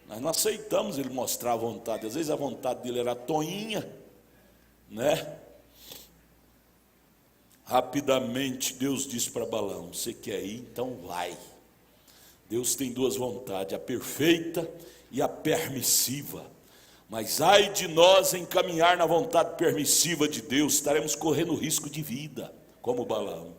Nós não aceitamos ele mostrar a vontade. Às vezes a vontade dele era a Toinha, né? Rapidamente Deus disse para Balaão: você quer ir? Então vai. Deus tem duas vontades, a perfeita e a permissiva. Mas ai de nós em caminhar na vontade permissiva de Deus, estaremos correndo risco de vida, como Balaão.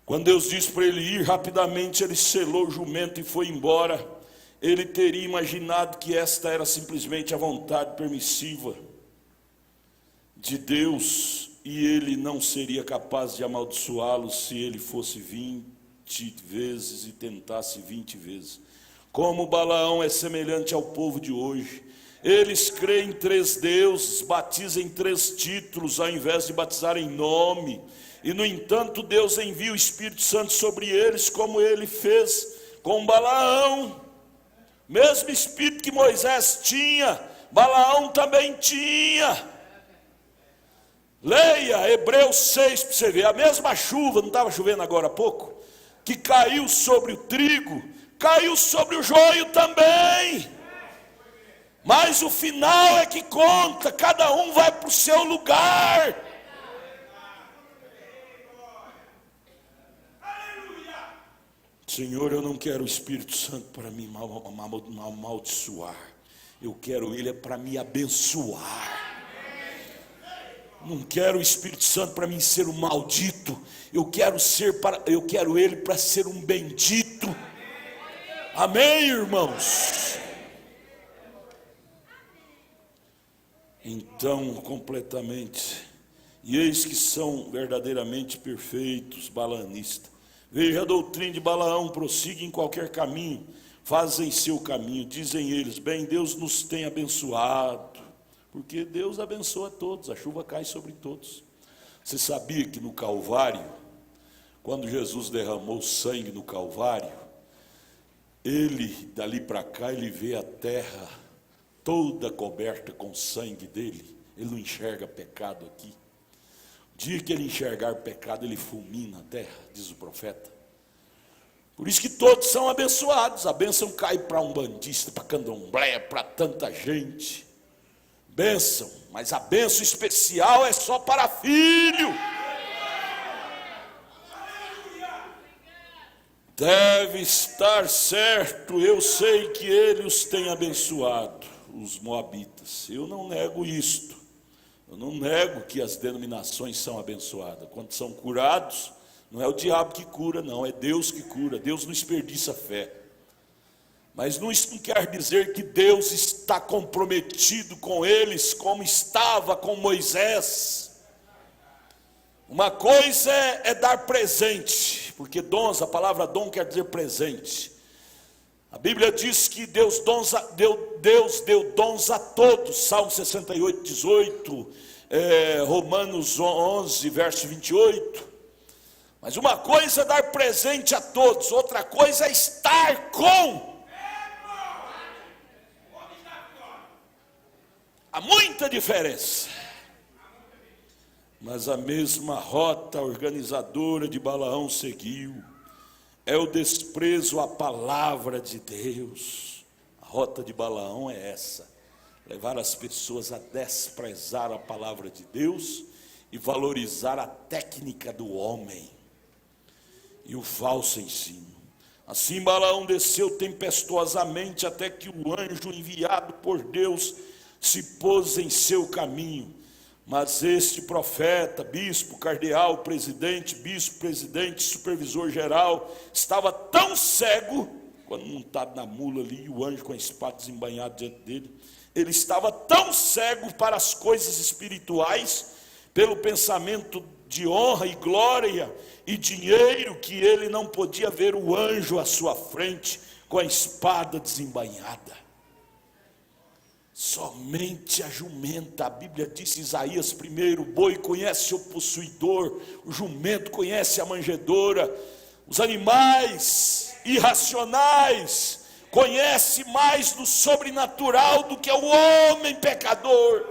Quando Deus disse para ele ir, rapidamente ele selou o jumento e foi embora. Ele teria imaginado que esta era simplesmente a vontade permissiva de Deus, e ele não seria capaz de amaldiçoá-lo se ele fosse 20 vezes e tentasse 20 vezes. Como Balaão é semelhante ao povo de hoje. Eles creem em 3 deuses, batizam em 3 títulos, ao invés de batizar em nome. E no entanto Deus envia o Espírito Santo sobre eles, como ele fez com Balaão. Mesmo espírito que Moisés tinha, Balaão também tinha. Leia Hebreus 6 para você ver. A mesma chuva, não estava chovendo agora há pouco, que caiu sobre o trigo, caiu sobre o joio também. Mas o final é que conta, cada um vai para o seu lugar. Senhor, eu não quero o Espírito Santo para me amaldiçoar. Eu quero ele para me abençoar. Não quero o Espírito Santo para mim ser um maldito. Eu quero ele para ser um bendito. Amém, irmãos? Então, completamente. E eis que são verdadeiramente perfeitos balanistas. Veja a doutrina de Balaão, prossiga em qualquer caminho, fazem seu caminho, dizem eles, bem, Deus nos tem abençoado, porque Deus abençoa todos, a chuva cai sobre todos. Você sabia que no Calvário, quando Jesus derramou sangue no Calvário, ele, dali para cá, ele vê a terra toda coberta com sangue dele. Ele não enxerga pecado aqui. O dia que ele enxergar pecado, ele fulmina a terra, diz o profeta. Por isso que todos são abençoados. A bênção cai para um bandista, para candomblé, para tanta gente. Bênção, mas a bênção especial é só para filho. Deve estar certo, eu sei que ele os tem abençoado, os moabitas. Eu não nego isto. Eu não nego que as denominações são abençoadas. Quando são curados, não é o diabo que cura, não, é Deus que cura. Deus não desperdiça fé. Mas isso não quer dizer que Deus está comprometido com eles, como estava com Moisés. Uma coisa é dar presente, porque dons, a palavra dom quer dizer presente. A Bíblia diz que Deus deu dons a todos, Salmo 68, 18, Romanos 11, verso 28. Mas uma coisa é dar presente a todos, outra coisa é estar com. Há muita diferença. Mas a mesma rota organizadora de Balaão seguiu. É o desprezo à palavra de Deus. A rota de Balaão é essa: levar as pessoas a desprezar a palavra de Deus e valorizar a técnica do homem e o falso ensino. Assim Balaão desceu tempestuosamente até que o anjo enviado por Deus se pôs em seu caminho. Mas este profeta, bispo, cardeal, presidente, bispo, presidente, supervisor geral, estava tão cego, quando montado na mula ali, o anjo com a espada desembainhada diante dele, ele estava tão cego para as coisas espirituais, pelo pensamento de honra e glória e dinheiro, que ele não podia ver o anjo à sua frente com a espada desembainhada. Somente a jumenta, a Bíblia diz, Isaías 1, o boi conhece o possuidor, o jumento conhece a manjedoura. Os animais irracionais conhecem mais do sobrenatural do que o homem pecador.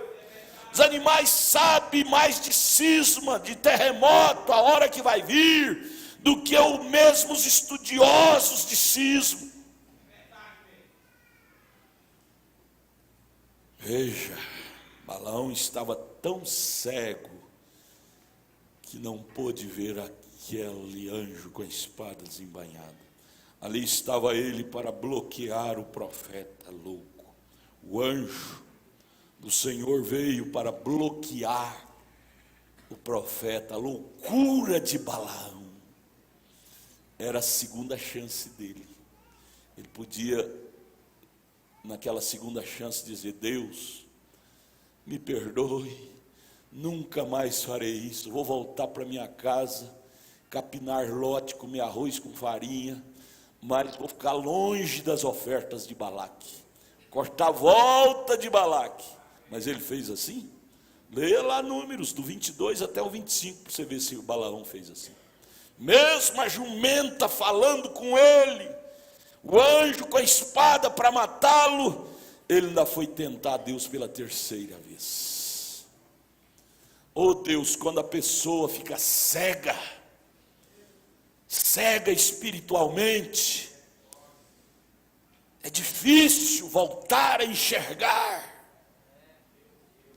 Os animais sabem mais de cisma, de terremoto, a hora que vai vir, do que os mesmos estudiosos de cisma. Veja, Balaão estava tão cego que não pôde ver aquele anjo com a espada desembainhada. Ali estava ele para bloquear o profeta louco. O anjo do Senhor veio para bloquear o profeta. A loucura de Balaão era a segunda chance dele. Ele podia, naquela segunda chance, dizer: Deus, me perdoe, nunca mais farei isso, vou voltar para minha casa, capinar lote, comer arroz com farinha, mas vou ficar longe das ofertas de Balaque, cortar a volta de Balaque. Mas ele fez assim? Leia lá Números, do 22 até o 25, para você ver se o Balaão fez assim. Mesmo a jumenta falando com ele, o anjo com a espada para matá-lo, ele ainda foi tentar Deus pela terceira vez. Oh Deus, quando a pessoa fica cega espiritualmente, é difícil voltar a enxergar,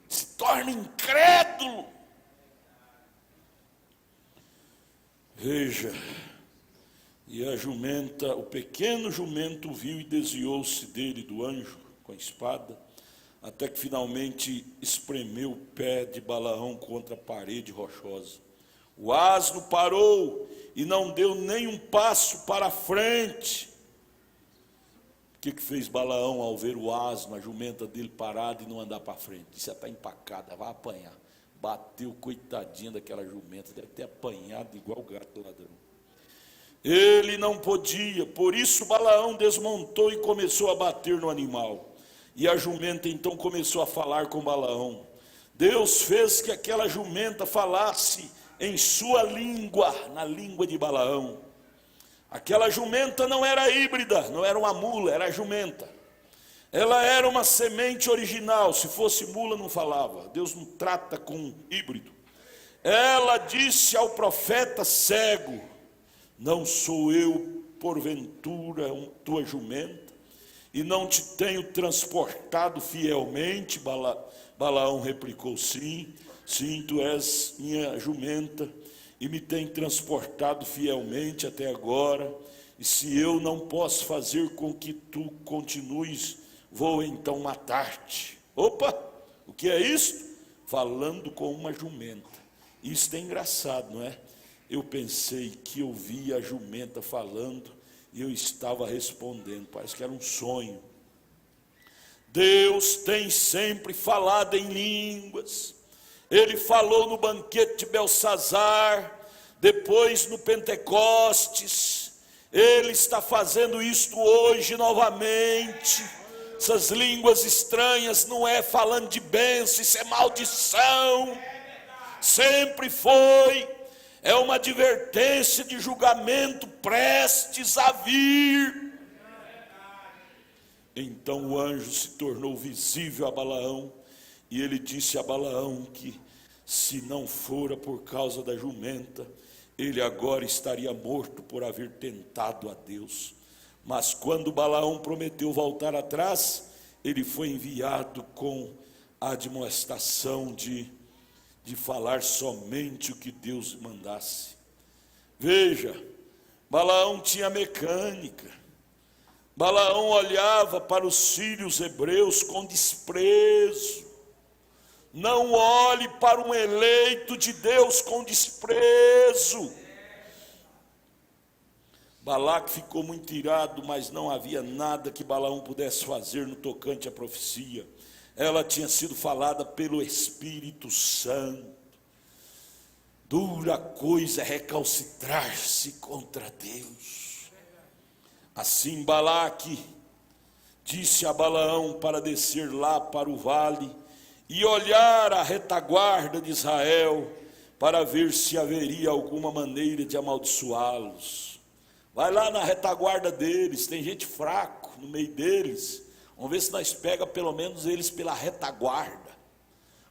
se torna incrédulo. Veja, e a jumenta, o pequeno jumento viu e desviou-se dele, do anjo, com a espada, até que finalmente espremeu o pé de Balaão contra a parede rochosa. O asno parou e não deu nem um passo para a frente. O que fez Balaão ao ver o asno, a jumenta dele parada e não andar para frente? Disse: está empacada, vai apanhar. Bateu, coitadinha daquela jumenta, deve ter apanhado igual o gato ladrão. Ele não podia, por isso Balaão desmontou e começou a bater no animal. E a jumenta então começou a falar com Balaão. Deus fez que aquela jumenta falasse em sua língua, na língua de Balaão. Aquela jumenta não era híbrida, não era uma mula, era jumenta. Ela era uma semente original. Se fosse mula não falava. Deus não trata com híbrido. Ela disse ao profeta cego: não sou eu porventura tua jumenta, e não te tenho transportado fielmente? Balaão replicou: sim, tu és minha jumenta, e me tem transportado fielmente até agora. E se eu não posso fazer com que tu continues, vou então matar-te. Opa, o que é isso? Falando com uma jumenta. Isso é engraçado, não é? Eu pensei que eu via a jumenta falando e eu estava respondendo, parece que era um sonho. Deus tem sempre falado em línguas. Ele falou no banquete de Belsazar, depois no Pentecostes. Ele está fazendo isto hoje novamente. Essas línguas estranhas não é falando de bênção, isso é maldição. Sempre foi. É uma advertência de julgamento prestes a vir. Então o anjo se tornou visível a Balaão, e ele disse a Balaão que, se não fora por causa da jumenta, ele agora estaria morto por haver tentado a Deus. Mas quando Balaão prometeu voltar atrás, ele foi enviado com a admoestação de falar somente o que Deus mandasse. Veja, Balaão tinha mecânica. Balaão olhava para os filhos hebreus com desprezo. Não olhe para um eleito de Deus com desprezo. Balaque ficou muito irado, mas não havia nada que Balaão pudesse fazer no tocante à profecia. Ela tinha sido falada pelo Espírito Santo. Dura coisa é recalcitrar-se contra Deus. Assim Balaque disse a Balaão para descer lá para o vale e olhar a retaguarda de Israel, para ver se haveria alguma maneira de amaldiçoá-los. Vai lá na retaguarda deles, tem gente fraco no meio deles. Vamos ver se nós pega pelo menos eles pela retaguarda.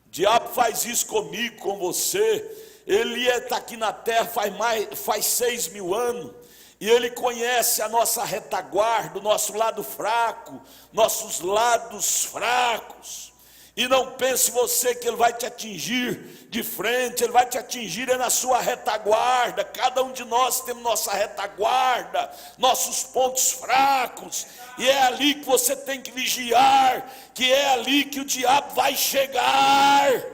O diabo faz isso comigo, com você. Ele está aqui na terra faz 6.000 anos. E ele conhece a nossa retaguarda, o nosso lado fraco, nossos lados fracos. E não pense você que ele vai te atingir de frente, ele vai te atingir na sua retaguarda. Cada um de nós temos nossa retaguarda, nossos pontos fracos. E é ali que você tem que vigiar, que é ali que o diabo vai chegar.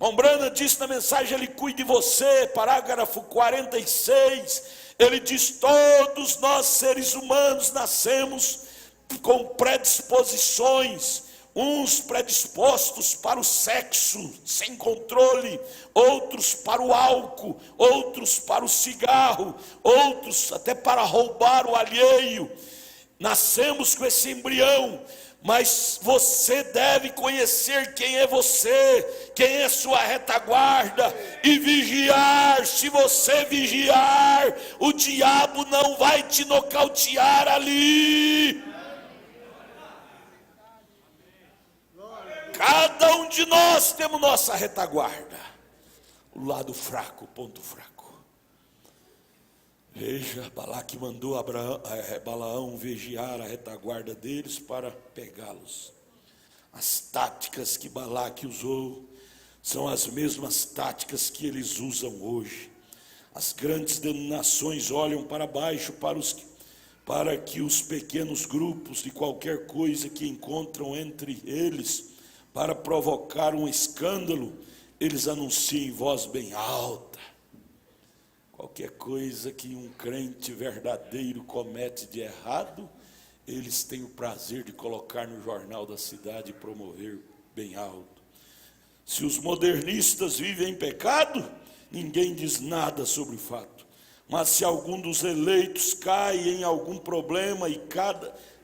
Mombrana disse na mensagem: ele cuida de você, parágrafo 46, ele diz: todos nós seres humanos nascemos com predisposições, uns predispostos para o sexo sem controle, outros para o álcool, outros para o cigarro, outros até para roubar o alheio. Nascemos com esse embrião, mas você deve conhecer quem é você, quem é sua retaguarda, e vigiar. Se você vigiar, o diabo não vai te nocautear ali. Cada um de nós temos nossa retaguarda, o lado fraco, o ponto fraco. Veja, Balaque mandou Balaão vigiar a retaguarda deles para pegá-los. As táticas que Balaque usou são as mesmas táticas que eles usam hoje. As grandes denominações olham para baixo para que os pequenos grupos de qualquer coisa que encontram entre eles, para provocar um escândalo, eles anunciem em voz bem alta. Qualquer coisa que um crente verdadeiro comete de errado, eles têm o prazer de colocar no jornal da cidade e promover bem alto. Se os modernistas vivem em pecado, ninguém diz nada sobre o fato. Mas se algum dos eleitos cai em algum problema, e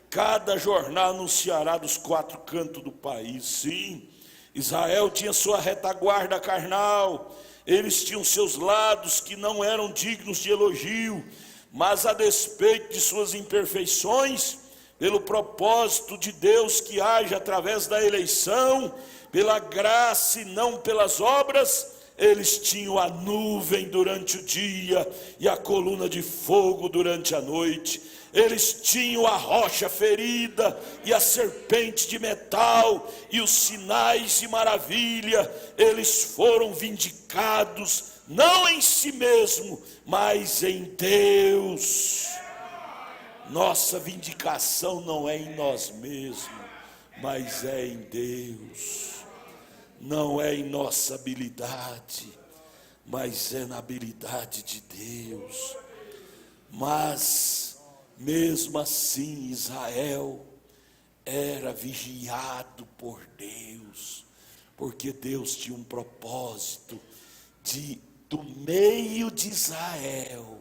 cada jornal anunciará dos 4 cantos do país. Sim, Israel tinha sua retaguarda carnal. eles tinham seus lados que não eram dignos de elogio, mas a despeito de suas imperfeições, pelo propósito de Deus que age através da eleição, pela graça e não pelas obras, eles tinham a nuvem durante o dia e a coluna de fogo durante a noite. Eles tinham a rocha ferida e a serpente de metal e os sinais de maravilha. Eles foram vindicados, não em si mesmo, mas em Deus. Nossa vindicação não é em nós mesmos, mas é em Deus. Não é em nossa habilidade, mas é na habilidade de Deus. Mas, mesmo assim, Israel era vigiado por Deus, porque Deus tinha um propósito do meio de Israel,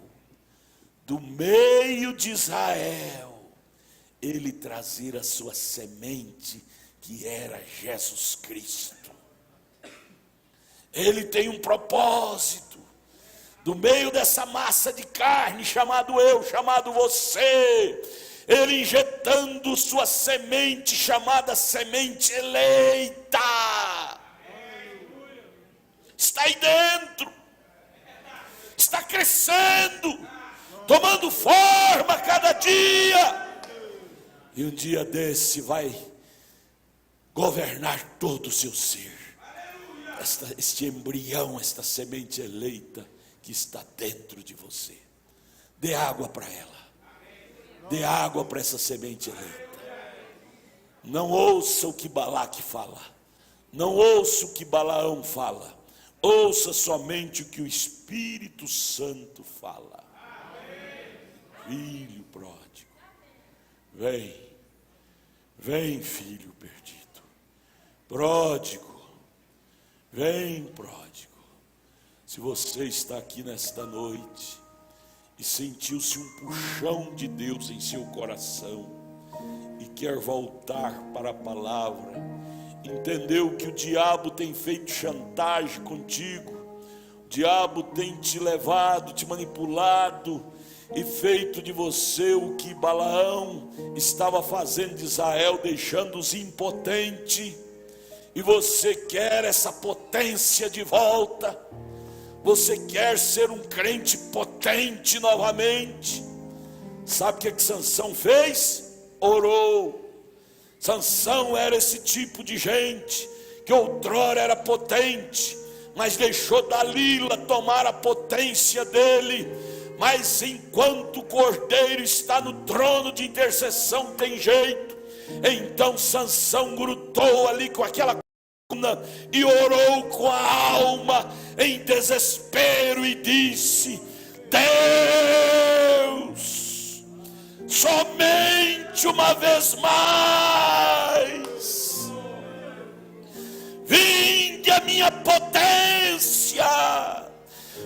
ele trazer a sua semente, que era Jesus Cristo. Ele tem um propósito, do meio dessa massa de carne, chamado eu, chamado você, ele injetando sua semente, chamada semente eleita, está aí dentro, está crescendo, tomando forma cada dia, e um dia desse vai governar todo o seu ser. Este embrião, esta semente eleita que está dentro de você. Dê água para ela. Dê água para essa semente eleita. Não ouça o que Balaque fala. Não ouça o que Balaão fala. Ouça somente o que o Espírito Santo fala. Filho pródigo, vem filho perdido. Pródigo, vem pródigo. Se você está aqui nesta noite e sentiu-se um puxão de Deus em seu coração e quer voltar para a palavra, entendeu que o diabo tem feito chantagem contigo, o diabo tem te levado, te manipulado e feito de você o que Balaão estava fazendo de Israel, deixando-os impotentes. E você quer essa potência de volta, você quer ser um crente potente novamente. Sabe o que Sansão fez? Orou. Sansão era esse tipo de gente que outrora era potente, mas deixou Dalila tomar a potência dele. Mas enquanto o Cordeiro está no trono de intercessão, tem jeito. Então Sansão grudou ali com aquela coluna e orou com a alma em desespero e disse: Deus, somente uma vez mais, vinde a minha potência,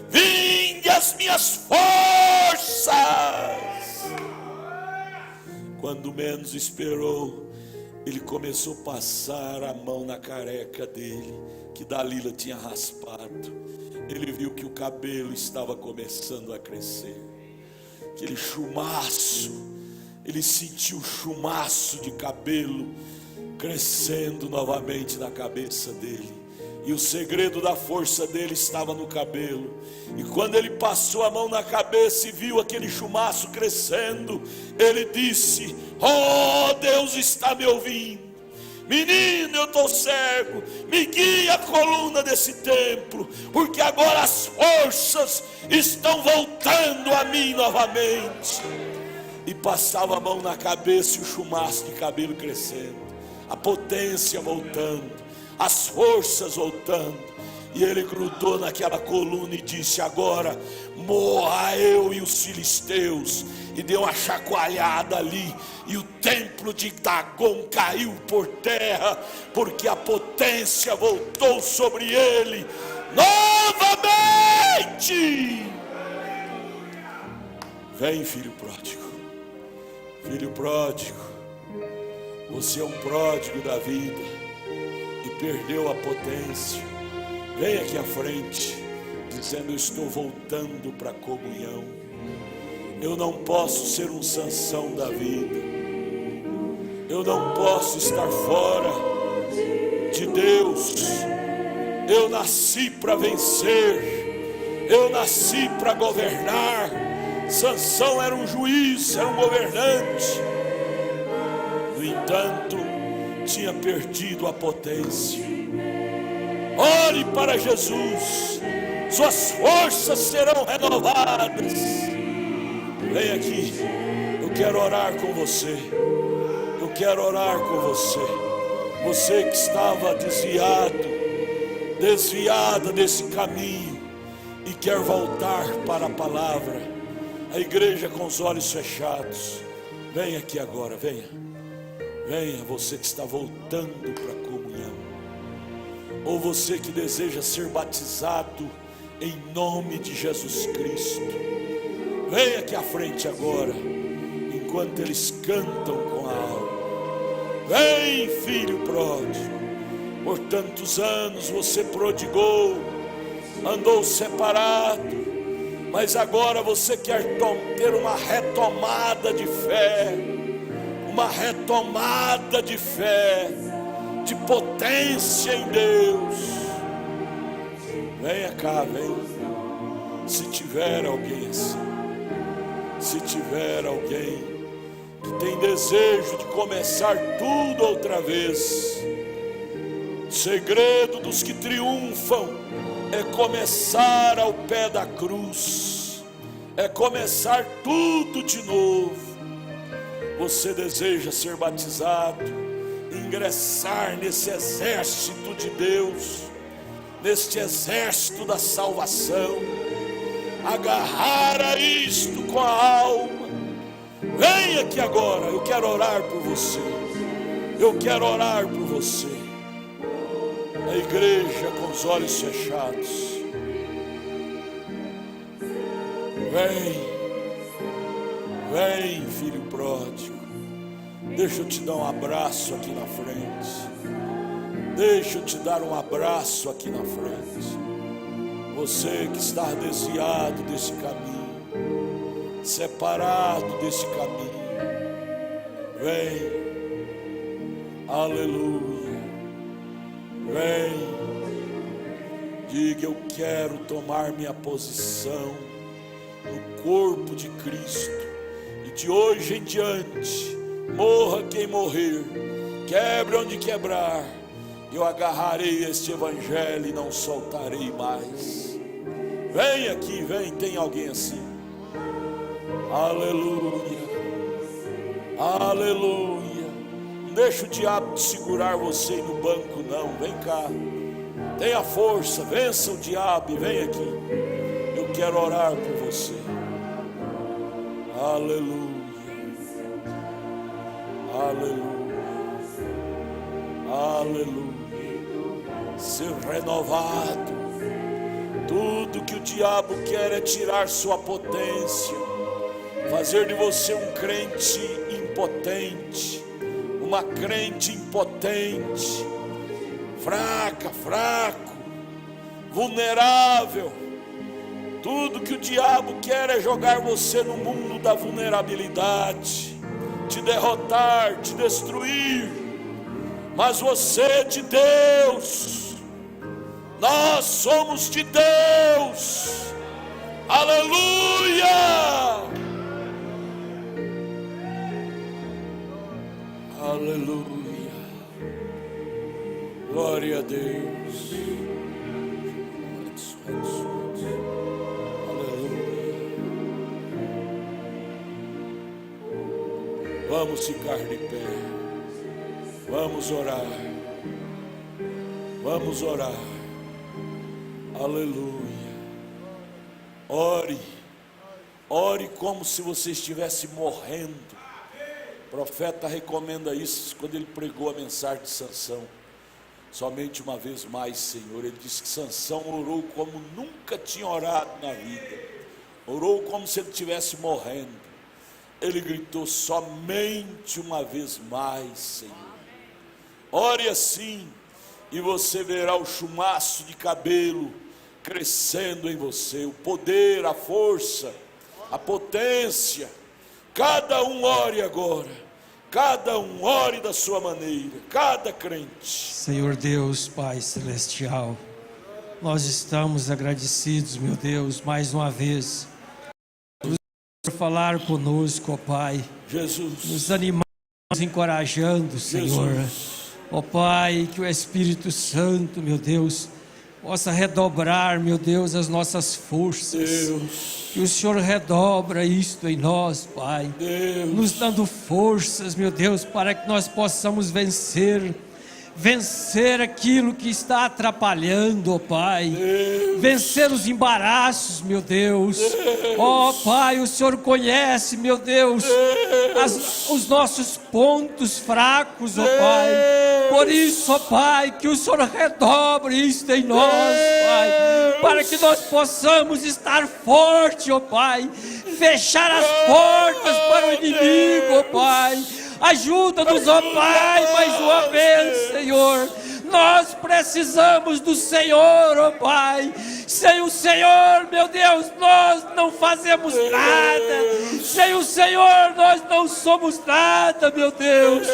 vinde as minhas forças. Quando menos esperou, ele começou a passar a mão na careca dele, que Dalila tinha raspado. Ele viu que o cabelo estava começando a crescer, aquele chumaço, ele sentiu o chumaço de cabelo crescendo novamente na cabeça dele. E o segredo da força dele estava no cabelo. E quando ele passou a mão na cabeça e viu aquele chumaço crescendo, ele disse: oh, Deus está me ouvindo. Menino, eu estou cego, me guia a coluna desse templo, porque agora as forças estão voltando a mim novamente. E passava a mão na cabeça e o chumaço de cabelo crescendo, a potência voltando, as forças voltando. E ele grudou naquela coluna e disse: agora morra eu e os filisteus. E deu uma chacoalhada ali, e o templo de Dagon caiu por terra, porque a potência voltou sobre ele novamente. Vem, filho pródigo. Filho pródigo, você é um pródigo da vida e perdeu a potência. Vem aqui à frente, dizendo: eu estou voltando para a comunhão. Eu não posso ser um Sansão da vida. Eu não posso estar fora de Deus. Eu nasci para vencer. Eu nasci para governar. Sansão era um juiz, era um governante. No entanto, tinha perdido a potência. Ore para Jesus, suas forças serão renovadas. Vem aqui, eu quero orar com você. Eu quero orar com você. Você que estava desviada desse caminho e quer voltar para a palavra. A igreja com os olhos fechados. Venha aqui agora, venha. Venha, você que está voltando para a comunhão. Ou você que deseja ser batizado em nome de Jesus Cristo. Venha aqui à frente agora, enquanto eles cantam com a alma. Vem, filho pródigo. Por tantos anos você prodigou, andou separado, mas agora você quer ter uma retomada de fé. Uma retomada de fé, de potência em Deus. Venha cá, vem. Se tiver alguém assim, se tiver alguém que tem desejo de começar tudo outra vez, o segredo dos que triunfam é começar ao pé da cruz, é começar tudo de novo. Você deseja ser batizado, ingressar nesse exército de Deus, neste exército da salvação, agarrar a isto com a alma. Venha aqui agora, eu quero orar por você. Eu quero orar por você. A igreja com os olhos fechados. Vem, filho pródigo. Deixa eu te dar um abraço aqui na frente. Deixa eu te dar um abraço aqui na frente. Você que está desviado desse caminho, separado desse caminho. Vem. Aleluia. Vem. Diga: eu quero tomar minha posição no corpo de Cristo. E de hoje em diante, morra quem morrer, quebre onde quebrar, eu agarrarei este evangelho e não soltarei mais. Vem aqui, vem, tem alguém assim? Aleluia. Aleluia. Não deixa o diabo te segurar você no banco não. Vem cá. Tenha força, vença o diabo e vem aqui. Eu quero orar por você. Aleluia. Aleluia. Aleluia. Ser renovado. Tudo que o diabo quer é tirar sua potência, fazer de você um crente impotente, uma crente impotente, fraco, vulnerável. Tudo que o diabo quer é jogar você no mundo da vulnerabilidade, te derrotar, te destruir. Mas você é de Deus. Nós somos de Deus. Aleluia. Aleluia. Glória a Deus. Aleluia. Vamos ficar de pé. Vamos orar. Vamos orar. Aleluia. Ore como se você estivesse morrendo. O profeta recomenda isso quando ele pregou a mensagem de Sansão. Somente uma vez mais, Senhor. Ele disse que Sansão orou como nunca tinha orado na vida. Orou como se ele estivesse morrendo. Ele gritou: somente uma vez mais, Senhor. Ore assim, e você verá o chumaço de cabelo crescendo em você, o poder, a força, a potência. Cada um ore agora, cada um ore da sua maneira, cada crente. Senhor Deus, Pai Celestial, nós estamos agradecidos, meu Deus, mais uma vez, por falar conosco, ó Pai. Jesus. Nos animando, nos encorajando, Senhor. Ó Pai, que o Espírito Santo, meu Deus, possa redobrar, meu Deus, as nossas forças. Deus. Que o Senhor redobra isto em nós, Pai. Deus. Nos dando forças, meu Deus, para que nós possamos vencer aquilo que está atrapalhando, ó Pai. Deus. Vencer os embaraços, meu Deus. Ó Pai, o Senhor conhece, meu Deus, os nossos pontos fracos, ó Pai. Por isso, ó Pai, que o Senhor redobre isto em nós, Pai, para que nós possamos estar forte, ó Pai, fechar as portas para o inimigo, ó Pai. Ajuda-nos, ó Pai, mais uma vez, Senhor. Nós precisamos do Senhor, ó Pai. Sem o Senhor, meu Deus, nós não fazemos nada. Sem o Senhor, nós não somos nada, meu Deus.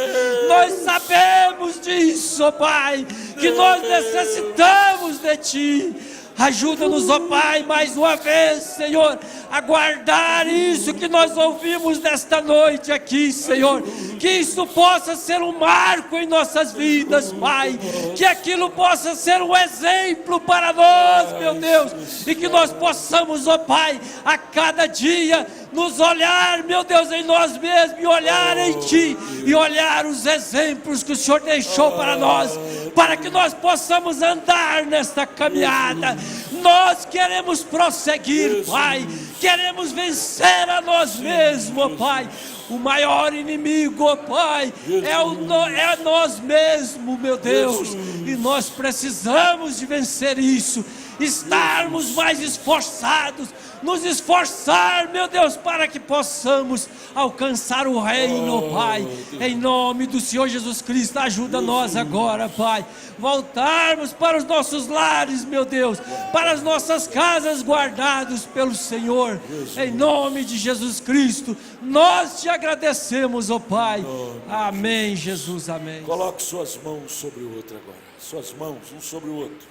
Nós sabemos disso, ó Pai, que nós necessitamos de Ti. Ajuda-nos, ó Pai, mais uma vez, Senhor, a guardar isso que nós ouvimos nesta noite aqui, Senhor. Que isso possa ser um marco em nossas vidas, Pai. Que aquilo possa ser um exemplo para nós, meu Deus. E que nós possamos, ó Pai, a cada dia nos olhar, meu Deus, em nós mesmos e olhar em Ti. E olhar os exemplos que o Senhor deixou para nós, para que nós possamos andar nesta caminhada. Nós queremos prosseguir, Pai. Queremos vencer a nós mesmos, ó Pai. O maior inimigo, ó Pai, é nós mesmos, meu Deus. E nós precisamos de vencer isso. Estarmos mais esforçados, nos esforçar, meu Deus, para que possamos alcançar o reino, Pai. Em nome do Senhor Jesus Cristo, ajuda nós agora, Pai. Voltarmos para os nossos lares, meu Deus, para as nossas casas guardados pelo Senhor. Em nome de Jesus Cristo, nós te agradecemos, ó Pai. Amém, Jesus, amém. Coloque suas mãos sobre o outro agora. Suas mãos, um sobre o outro.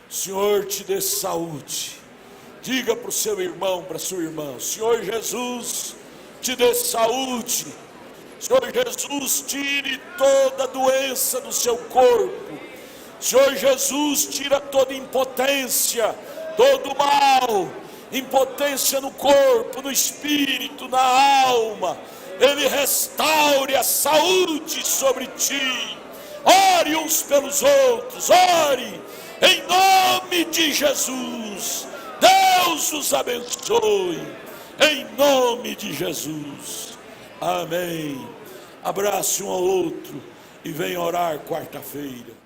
Senhor te dê saúde. Diga para o seu irmão, para a sua irmã: Senhor Jesus te dê saúde. Senhor Jesus tire toda doença do seu corpo. Senhor Jesus tira toda impotência, todo mal, impotência no corpo, no espírito, na alma. Ele restaure a saúde sobre ti. Ore uns pelos outros, ore em nome de Jesus. Deus os abençoe, em nome de Jesus. Amém. Abrace um ao outro e venha orar quarta-feira.